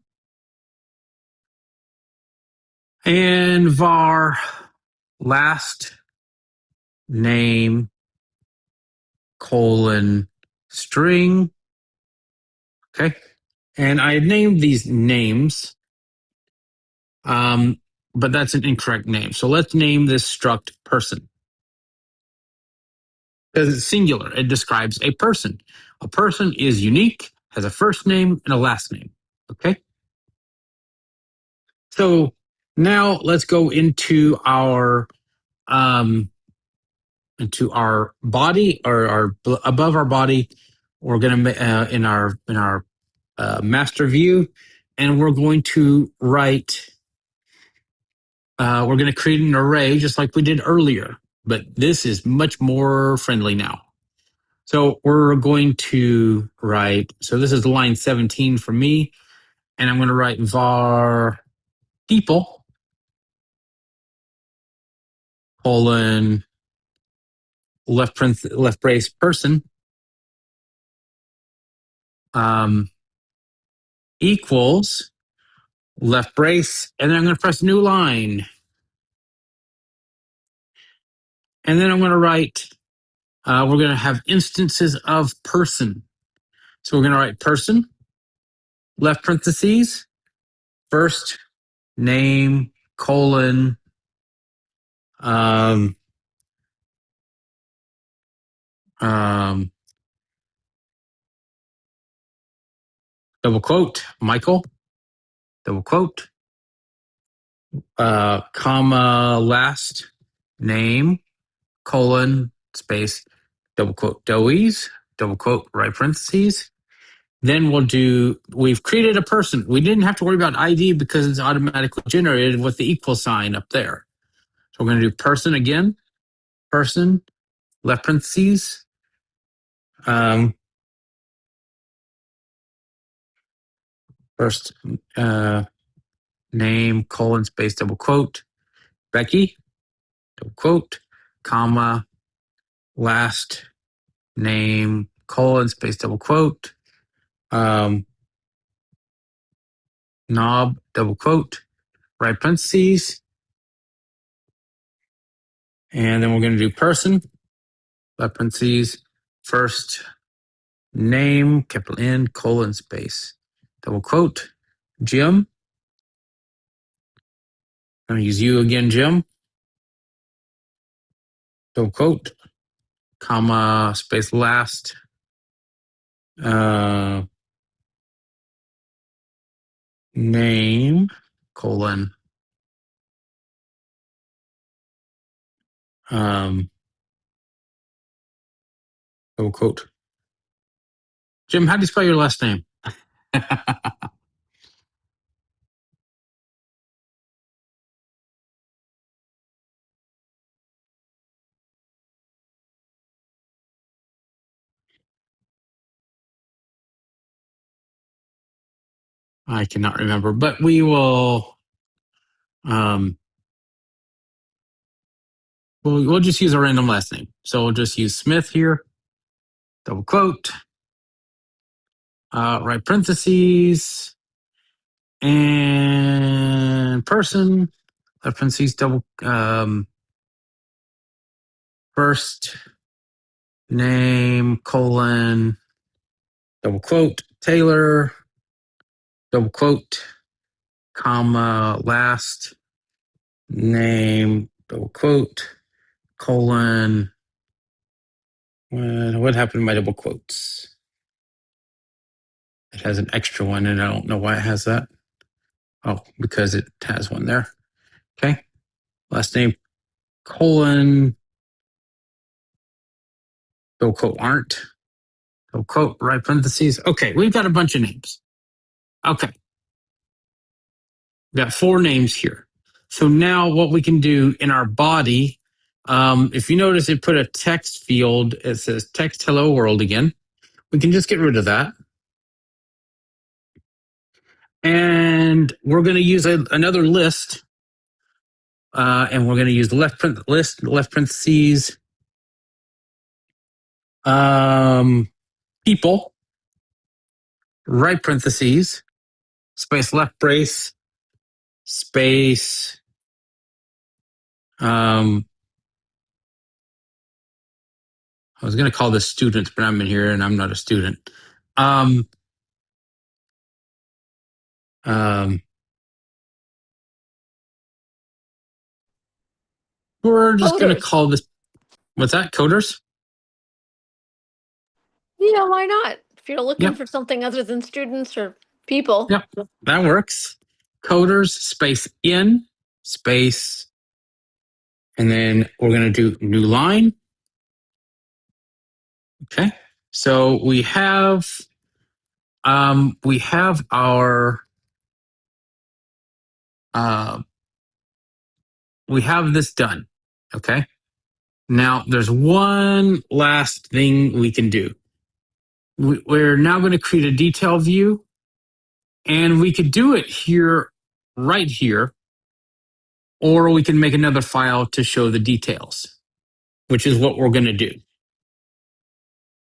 and var last name colon string. Okay. And I named these names, but that's an incorrect name. So let's name this struct person. Because it's singular, it describes a person. A person is unique, has a first name and a last name. Okay. So now let's go into our body, or our above our body. We're going to in our master view, and we're going to write. We're going to create an array just like we did earlier, but this is much more friendly now. So we're going to write. So this is line 17 for me, and I'm going to write var people colon left brace person equals left brace, and then I'm going to press new line. And then I'm going to write, we're going to have instances of person. So we're going to write person, left parentheses, first name, colon, double quote, Michael, double quote, comma, last name, colon, space, double quote, Doe's, double quote, right parentheses. Then we've created a person. We didn't have to worry about ID because it's automatically generated with the equal sign up there. So we're going to do person again, person, left parentheses, first name, colon, space, double quote, Becky, double quote, comma, last name, colon, space, double quote, knob, double quote, right parentheses. And then we're going to do person, left parentheses, first name, capital N, colon, space, double quote, Jim. I'm going to use you again, Jim. Double quote, comma, space, last, name, colon, double quote. Jim, how do you spell your last name? I cannot remember, but we will. We'll just use a random last name. So we'll just use Smith here. Double quote. Right parentheses. And person. Left parentheses. Double. First name, colon, double quote, Taylor, double quote, comma, last name, double quote, colon. What happened to my double quotes? It has an extra one, and I don't know why it has that. Oh, because it has one there. Okay. Last name, colon, double quote, aren't, double quote, right parentheses. Okay, we've got a bunch of names. Okay. We got 4 names here. So now what we can do in our body, if you notice it put a text field, it says text hello world again. We can just get rid of that. And we're going to use another list. And we're going to use the left parentheses, people, right parentheses, space left brace, space, I was going to call this students, but I'm in here and I'm not a student. We're just going to Coders. call this, what's that, coders? Yeah, why not? If you're looking Yep. for something other than students or people. Yep, that works. Coders, space in, space, and then we're going to do new line. Okay, so we have our we have this done. Okay, now there's one last thing we can do. We're now going to create a detail view, and we could do it here, right here, or we can make another file to show the details, which is what we're going to do.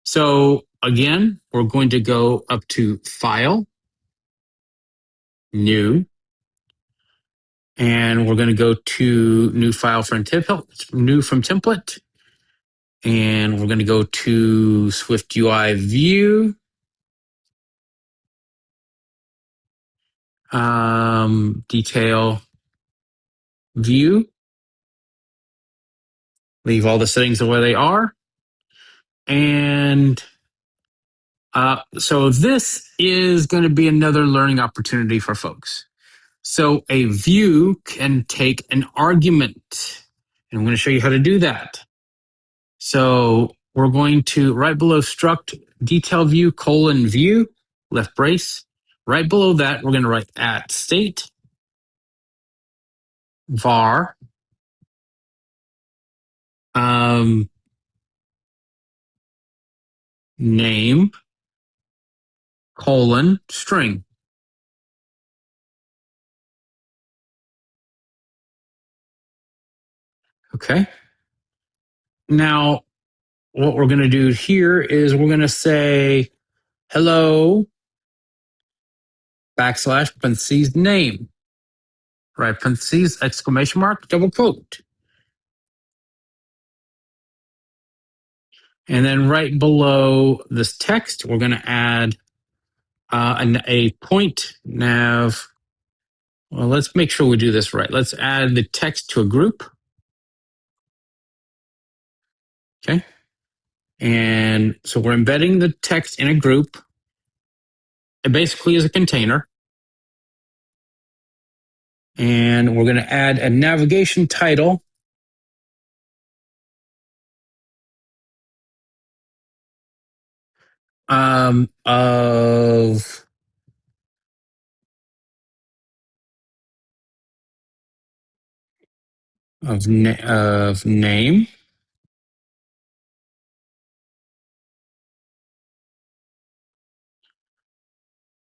So again, we're going to go up to File, New, and we're going to go to New File from Template, New from Template, and we're going to go to Swift UI View, Detail View. Leave all the settings the way they are, and so this is going to be another learning opportunity for folks. So a view can take an argument, and I'm going to show you how to do that. So we're going to, right below struct detail view colon view, left brace. Right below that, we're going to write at state var name colon string. Okay. Now, what we're going to do here is we're going to say hello backslash parentheses name, right parentheses exclamation mark double quote. And then right below this text, we're going to add a point nav. Well, let's make sure we do this right. Let's add the text to a group. Okay. And so we're embedding the text in a group. It basically is a container. And we're going to add a navigation title. Of name.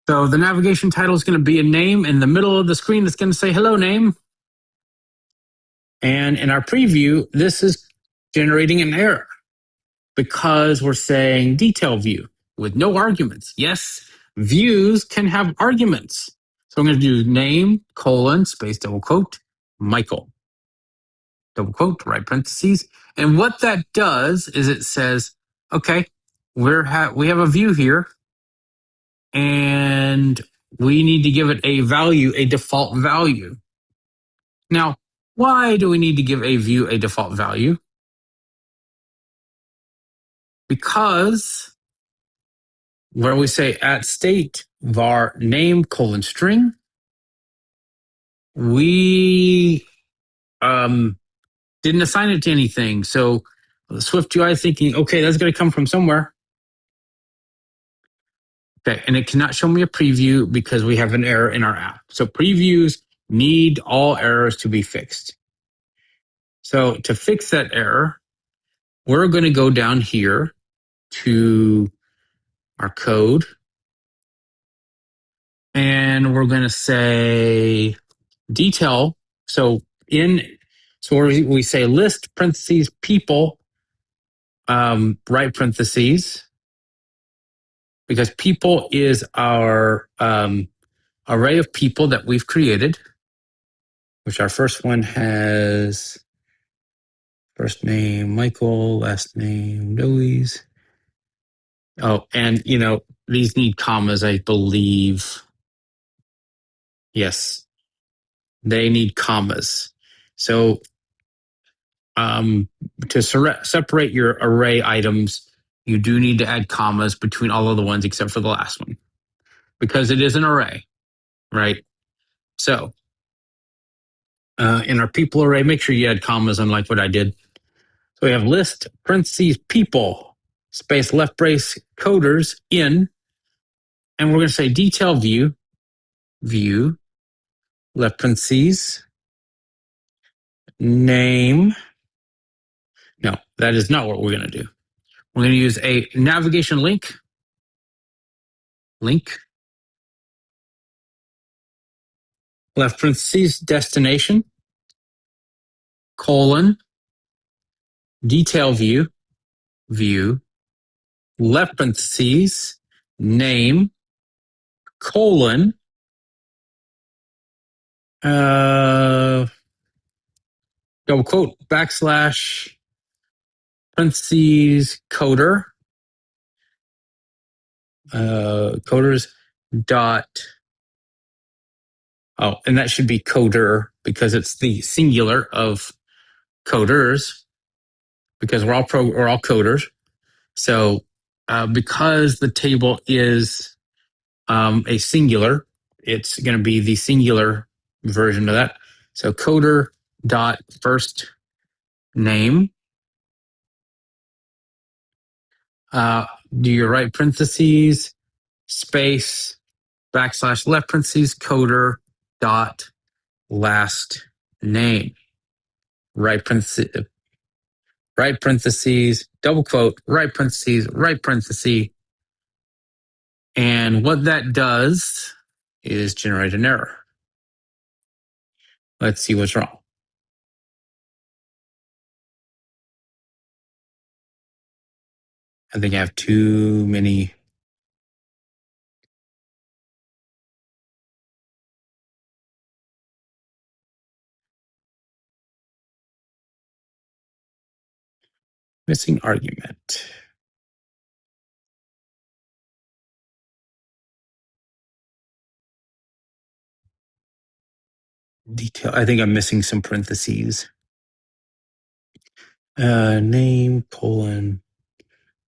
So the navigation title is going to be a name. In the middle of the screen, it's going to say hello name. And in our preview, this is generating an error because we're saying detail view with no arguments. Yes, views can have arguments. So I'm going to do name colon space double quote Michael double quote right parentheses. And what that does is it says, okay, we have a view here, and we need to give it a value, a default value. Now, why do we need to give a view a default value? Because where we say at state var name colon string, we didn't assign it to anything. So Swift UI thinking, okay, that's going to come from somewhere. Okay, and it cannot show me a preview because we have an error in our app. So previews need all errors to be fixed. So to fix that error, we're going to go down here to our code, and we're going to say detail. So we say list parentheses people, right parentheses, because people is our array of people that we've created, which our first one has first name Michael, last name Louise. Oh, and these need commas, I believe. Yes, they need commas. So to separate your array items, you do need to add commas between all of the ones except for the last one, because it is an array, right? So in our people array, make sure you add commas, unlike what I did. So we have list, parentheses, people, space, left brace, coders, in, and we're going to say detail view, left parentheses, name. No, that is not what we're going to do. We're going to use a navigation link, left parentheses, destination, colon, detail view, left parentheses, name, colon, double quote, backslash, parentheses, coders dot, and that should be coder because it's the singular of coders, because we're all coders. So because the table is a singular, it's going to be the singular version of that. So coder dot first name, do your right parentheses, space, backslash left parentheses, coder dot last name, right parentheses, double quote, right parentheses, and what that does is generate an error. Let's see what's wrong. I think I have too many. Missing argument. Detail. I think I'm missing some parentheses. Name, colon,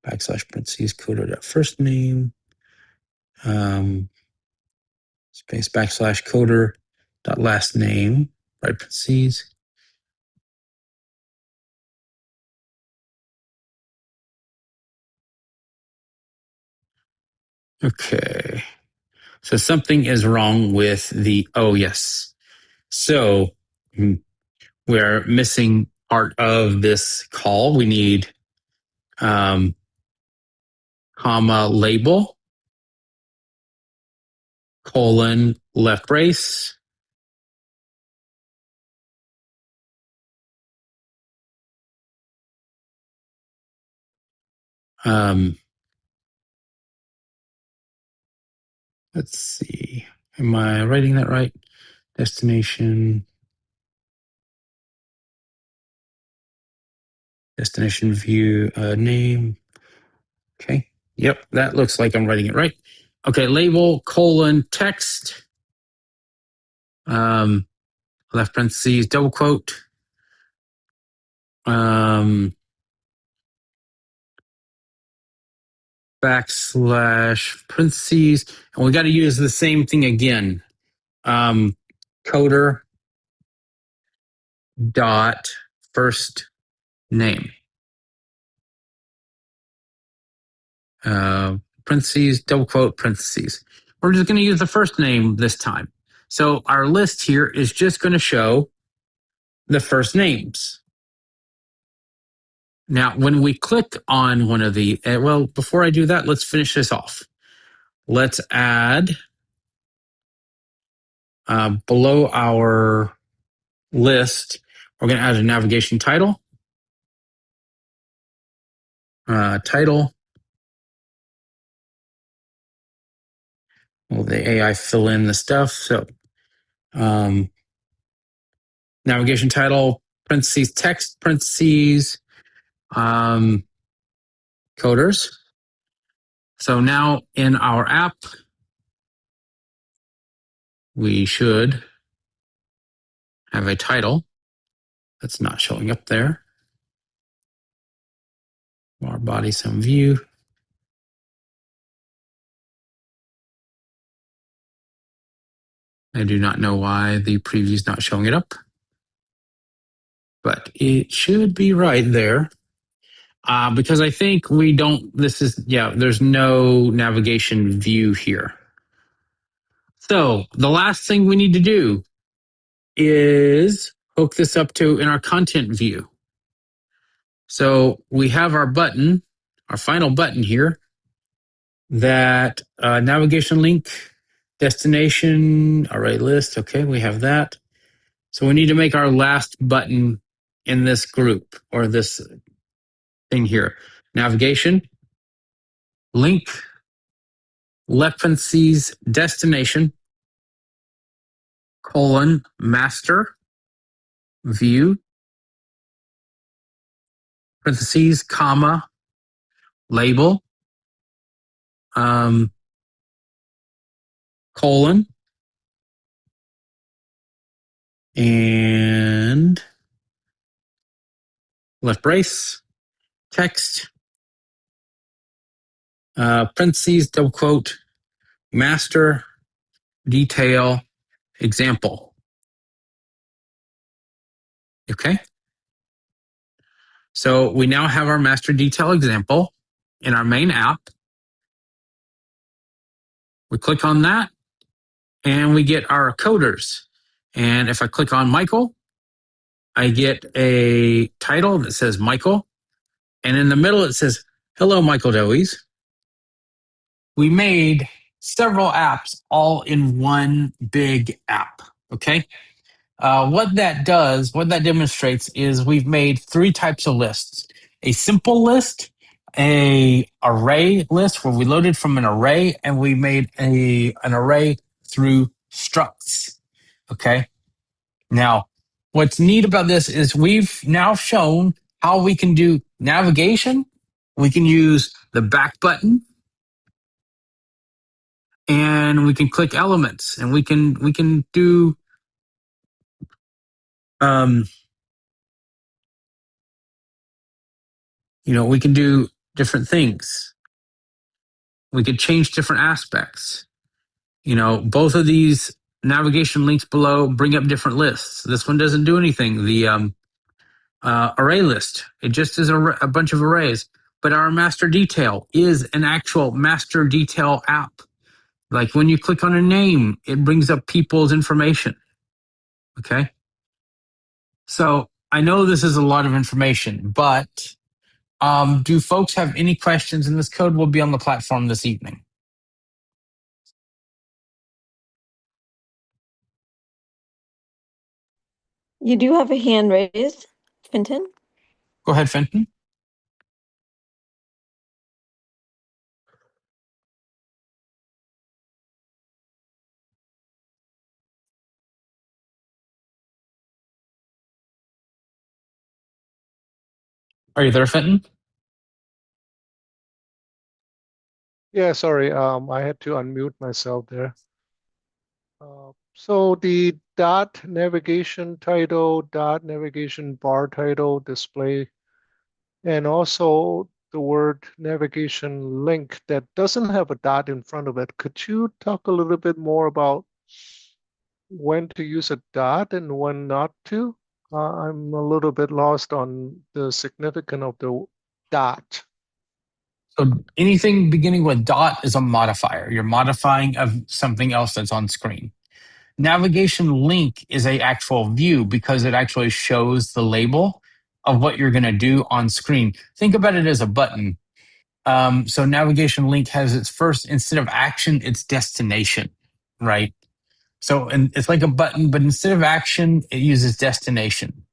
backslash parentheses, coder dot first name, space, backslash coder dot last name, right parentheses. Okay. So something is wrong with the, oh yes. So we're missing part of this call. We need comma label, colon, left brace, let's see. Am I writing that right? Destination view, name. Okay. Yep, that looks like I'm writing it right. Okay, label, colon, text, left parentheses, double quote, backslash parentheses, and we got to use the same thing again. Coder dot first name. Parentheses, double quote, parentheses. We're just going to use the first name this time. So our list here is just going to show the first names. Now, when we click on one of the, well, before I do that, let's finish this off. Let's add below our list, we're going to add a navigation title. Title. Will the AI fill in the stuff? So navigation title, parentheses, text, parentheses, coders. So now in our app, we should have a title that's not showing up there. Our body, some view. I do not know why the preview is not showing it up, but it should be right there. Because I think we don't, there's no navigation view here. So the last thing we need to do is hook this up to in our content view. So we have our button, our final button here, that navigation link, destination, array list. Okay, we have that. So we need to make our last button in this group or this thing here. Navigation, link, left parentheses, destination, colon, master, view, parentheses, comma, label, colon, and left brace, text, parentheses, double quote, master, detail, example. Okay. So we now have our master detail example in our main app. We click on that and we get our coders. And if I click on Michael, I get a title that says Michael. And in the middle, it says, hello, Michael Dowies. We made several apps all in one big app. Okay. What that demonstrates is we've made three types of lists: a simple list, a array list where we loaded from an array, and we made an array through structs. Okay. Now, what's neat about this is we've now shown how we can do navigation. We can use the back button, and we can click elements, and we can do we can do different things. We could change different aspects. Both of these navigation links below bring up different lists. This one doesn't do anything. The array list, it just is a bunch of arrays. But our master detail is an actual master detail app. Like when you click on a name, it brings up people's information. Okay. So I know this is a lot of information, but do folks have any questions? And this code will be on the platform this evening. You do have a hand raised, Finton. Go ahead, Fenton. Are you there, Fenton? Yeah, sorry, I had to unmute myself there. So the dot navigation title, dot navigation bar title display, and also the word navigation link that doesn't have a dot in front of it. Could you talk a little bit more about when to use a dot and when not to? I'm a little bit lost on the significance of the dot. So anything beginning with dot is a modifier. You're modifying of something else that's on screen. Navigation link is a actual view because it actually shows the label of what you're going to do on screen. Think about it as a button. So navigation link has its first, instead of action, it's destination, right? So and it's like a button, but instead of action, it uses destination.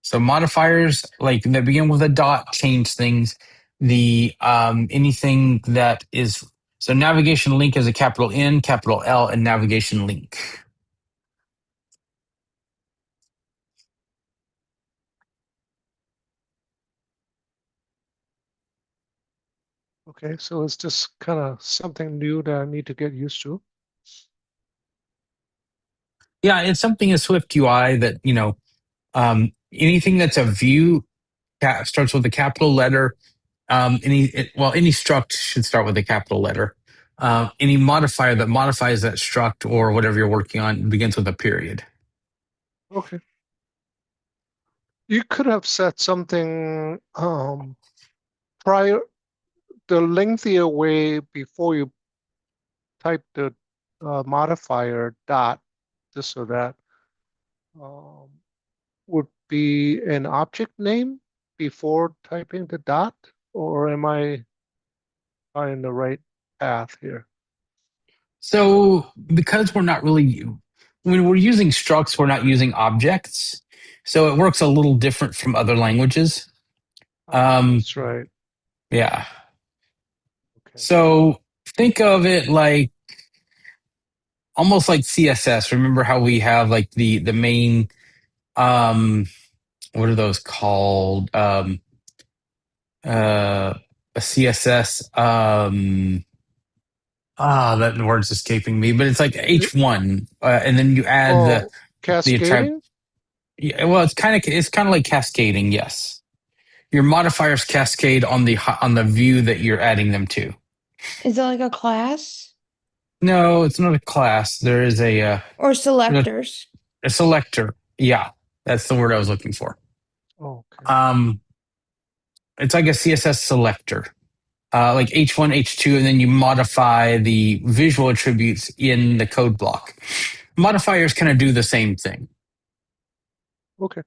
So modifiers like that begin with a dot change things. The anything that is so navigation link is a capital N, capital L, and navigation link. Okay, so it's just kind of something new that I need to get used to. Yeah, it's something in Swift UI that anything that's a view starts with a capital letter. Any struct should start with a capital letter. Any modifier that modifies that struct or whatever you're working on begins with a period. Okay. You could have said something prior, the lengthier way before you type the modifier dot, just so that um, would be an object name before typing the dot, or am I on the right path here? So because we're not really when we're using structs, we're not using objects. So it works a little different from other languages. That's right. Yeah. Okay. So think of it like almost like CSS. Remember how we have like the main what are those called? A CSS that word's escaping me, but it's like H1 and then you add Oh, the attribute. cascading? Yeah, well, it's kind of like cascading. Yes, your modifiers cascade on the view that you're adding them to. Is it like a class No, it's not a class. There is or selectors? a selector. Yeah, that's the word I was looking for. Okay. It's like a CSS selector, like H1, H2, and then you modify the visual attributes in the code block. Modifiers kind of do the same thing. Okay.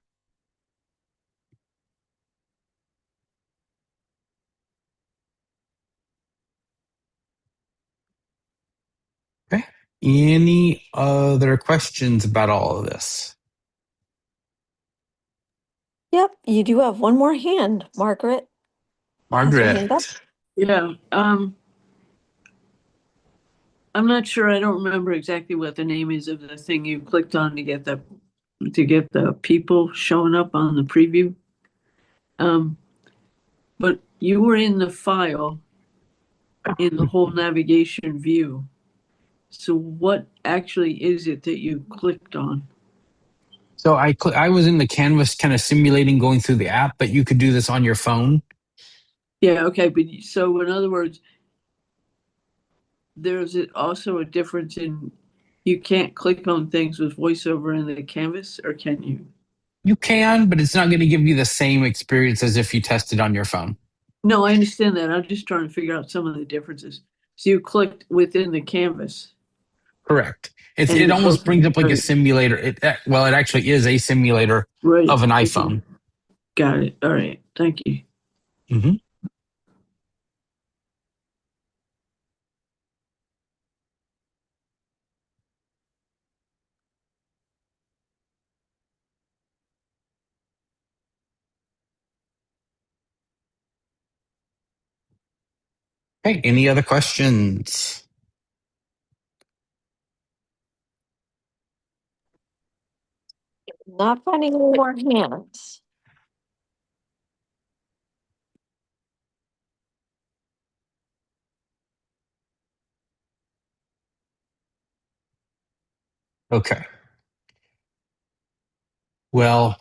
Okay. Any other questions about all of this? Yep, you do have one more hand, Margaret. Has her hand up. Margaret. Yeah, I'm not sure. I don't remember exactly what the name is of the thing you clicked on to get the people showing up on the preview. But you were in the file in the whole navigation view. So what actually is it that you clicked on? So I was in the canvas kind of simulating going through the app, but you could do this on your phone. Yeah, okay, but so in other words, there's also a difference in you can't click on things with voiceover in the canvas, or can you? You can, but it's not going to give you the same experience as if you tested on your phone. No, I understand that. I'm just trying to figure out some of the differences. So you clicked within the canvas. Correct. And It it almost goes- brings up like a right. simulator. It actually is a simulator Right. of an iPhone. Got it. All right. Thank you. Mm-hmm. Okay. Any other questions? Not finding any more hands. Okay. Well,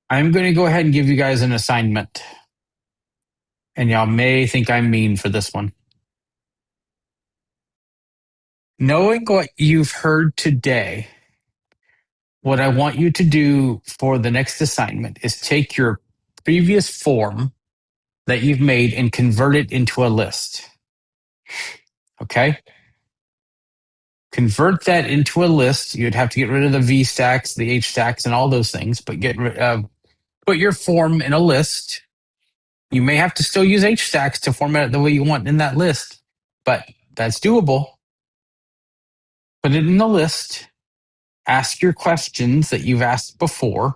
I'm going to go ahead and give you guys an assignment. And y'all may think I'm mean for this one. Knowing what you've heard today, what I want you to do for the next assignment is take your previous form that you've made and convert it into a list. Okay? Convert that into a list. You'd have to get rid of the V stacks, the H stacks, and all those things, but put your form in a list. You may have to still use H stacks to format it the way you want in that list, but that's doable. Put it in the list. Ask your questions that you've asked before.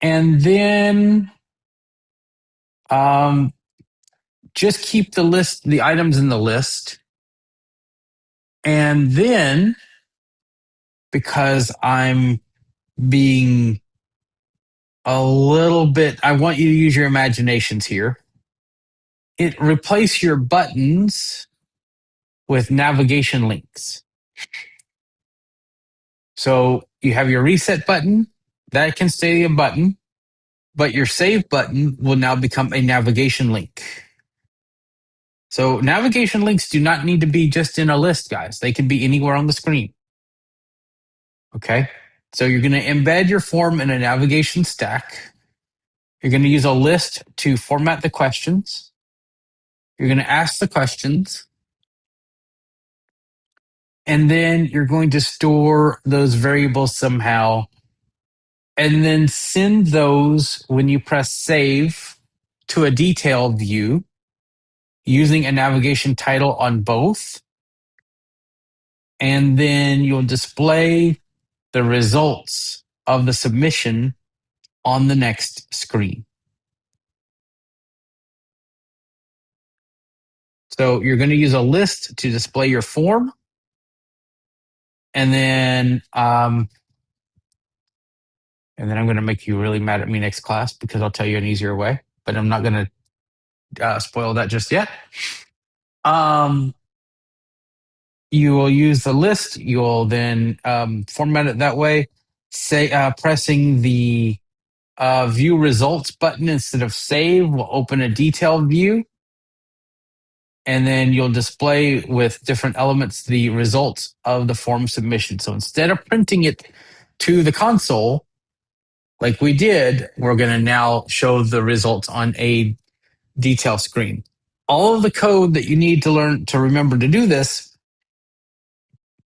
And then just keep the items in the list. And then, because I'm being a little bit, I want you to use your imaginations here. Replace your buttons with navigation links. So you have your reset button, that can stay a button, but your save button will now become a navigation link. So navigation links do not need to be just in a list, guys. They can be anywhere on the screen. Okay? So you're going to embed your form in a navigation stack. You're going to use a list to format the questions. You're going to ask the questions. And then you're going to store those variables somehow. And then send those when you press save to a detail view using a navigation title on both. And then you'll display the results of the submission on the next screen. So you're going to use a list to display your form. And then I'm going to make you really mad at me next class because I'll tell you an easier way, but I'm not going to spoil that just yet. You will use the list. You'll then format it that way. Pressing the view results button instead of save will open a detailed view. And then you'll display with different elements the results of the form submission. So instead of printing it to the console, like we did, we're going to now show the results on a detail screen. All of the code that you need to learn to remember to do this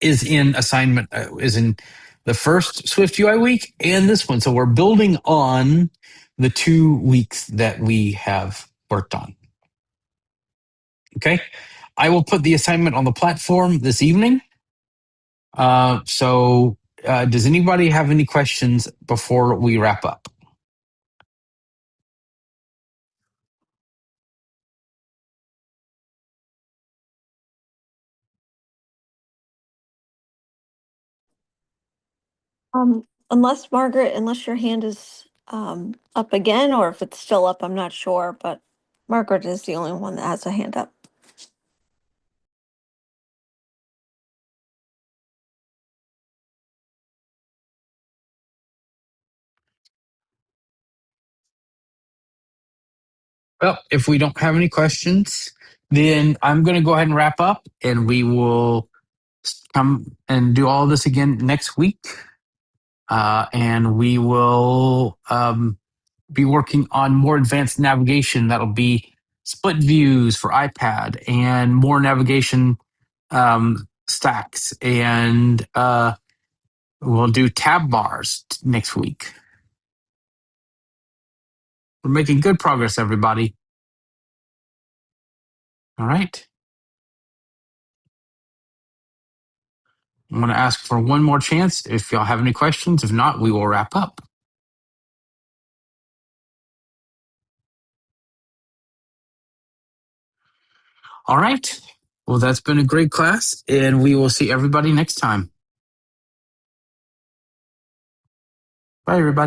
is in the first Swift UI week and this one. So we're building on the 2 weeks that we have worked on. Okay. I will put the assignment on the platform this evening. So does anybody have any questions before we wrap up? Unless Margaret, unless your hand is up again, or if it's still up, I'm not sure, but Margaret is the only one that has a hand up. Well, if we don't have any questions, then I'm going to go ahead and wrap up, and we will come and do all this again next week. And we will be working on more advanced navigation. That'll be split views for iPad and more navigation stacks. And we'll do tab bars next week. We're making good progress, everybody. All right. I'm going to ask for one more chance if y'all have any questions. If not, we will wrap up. All right. Well, that's been a great class, and we will see everybody next time. Bye, everybody.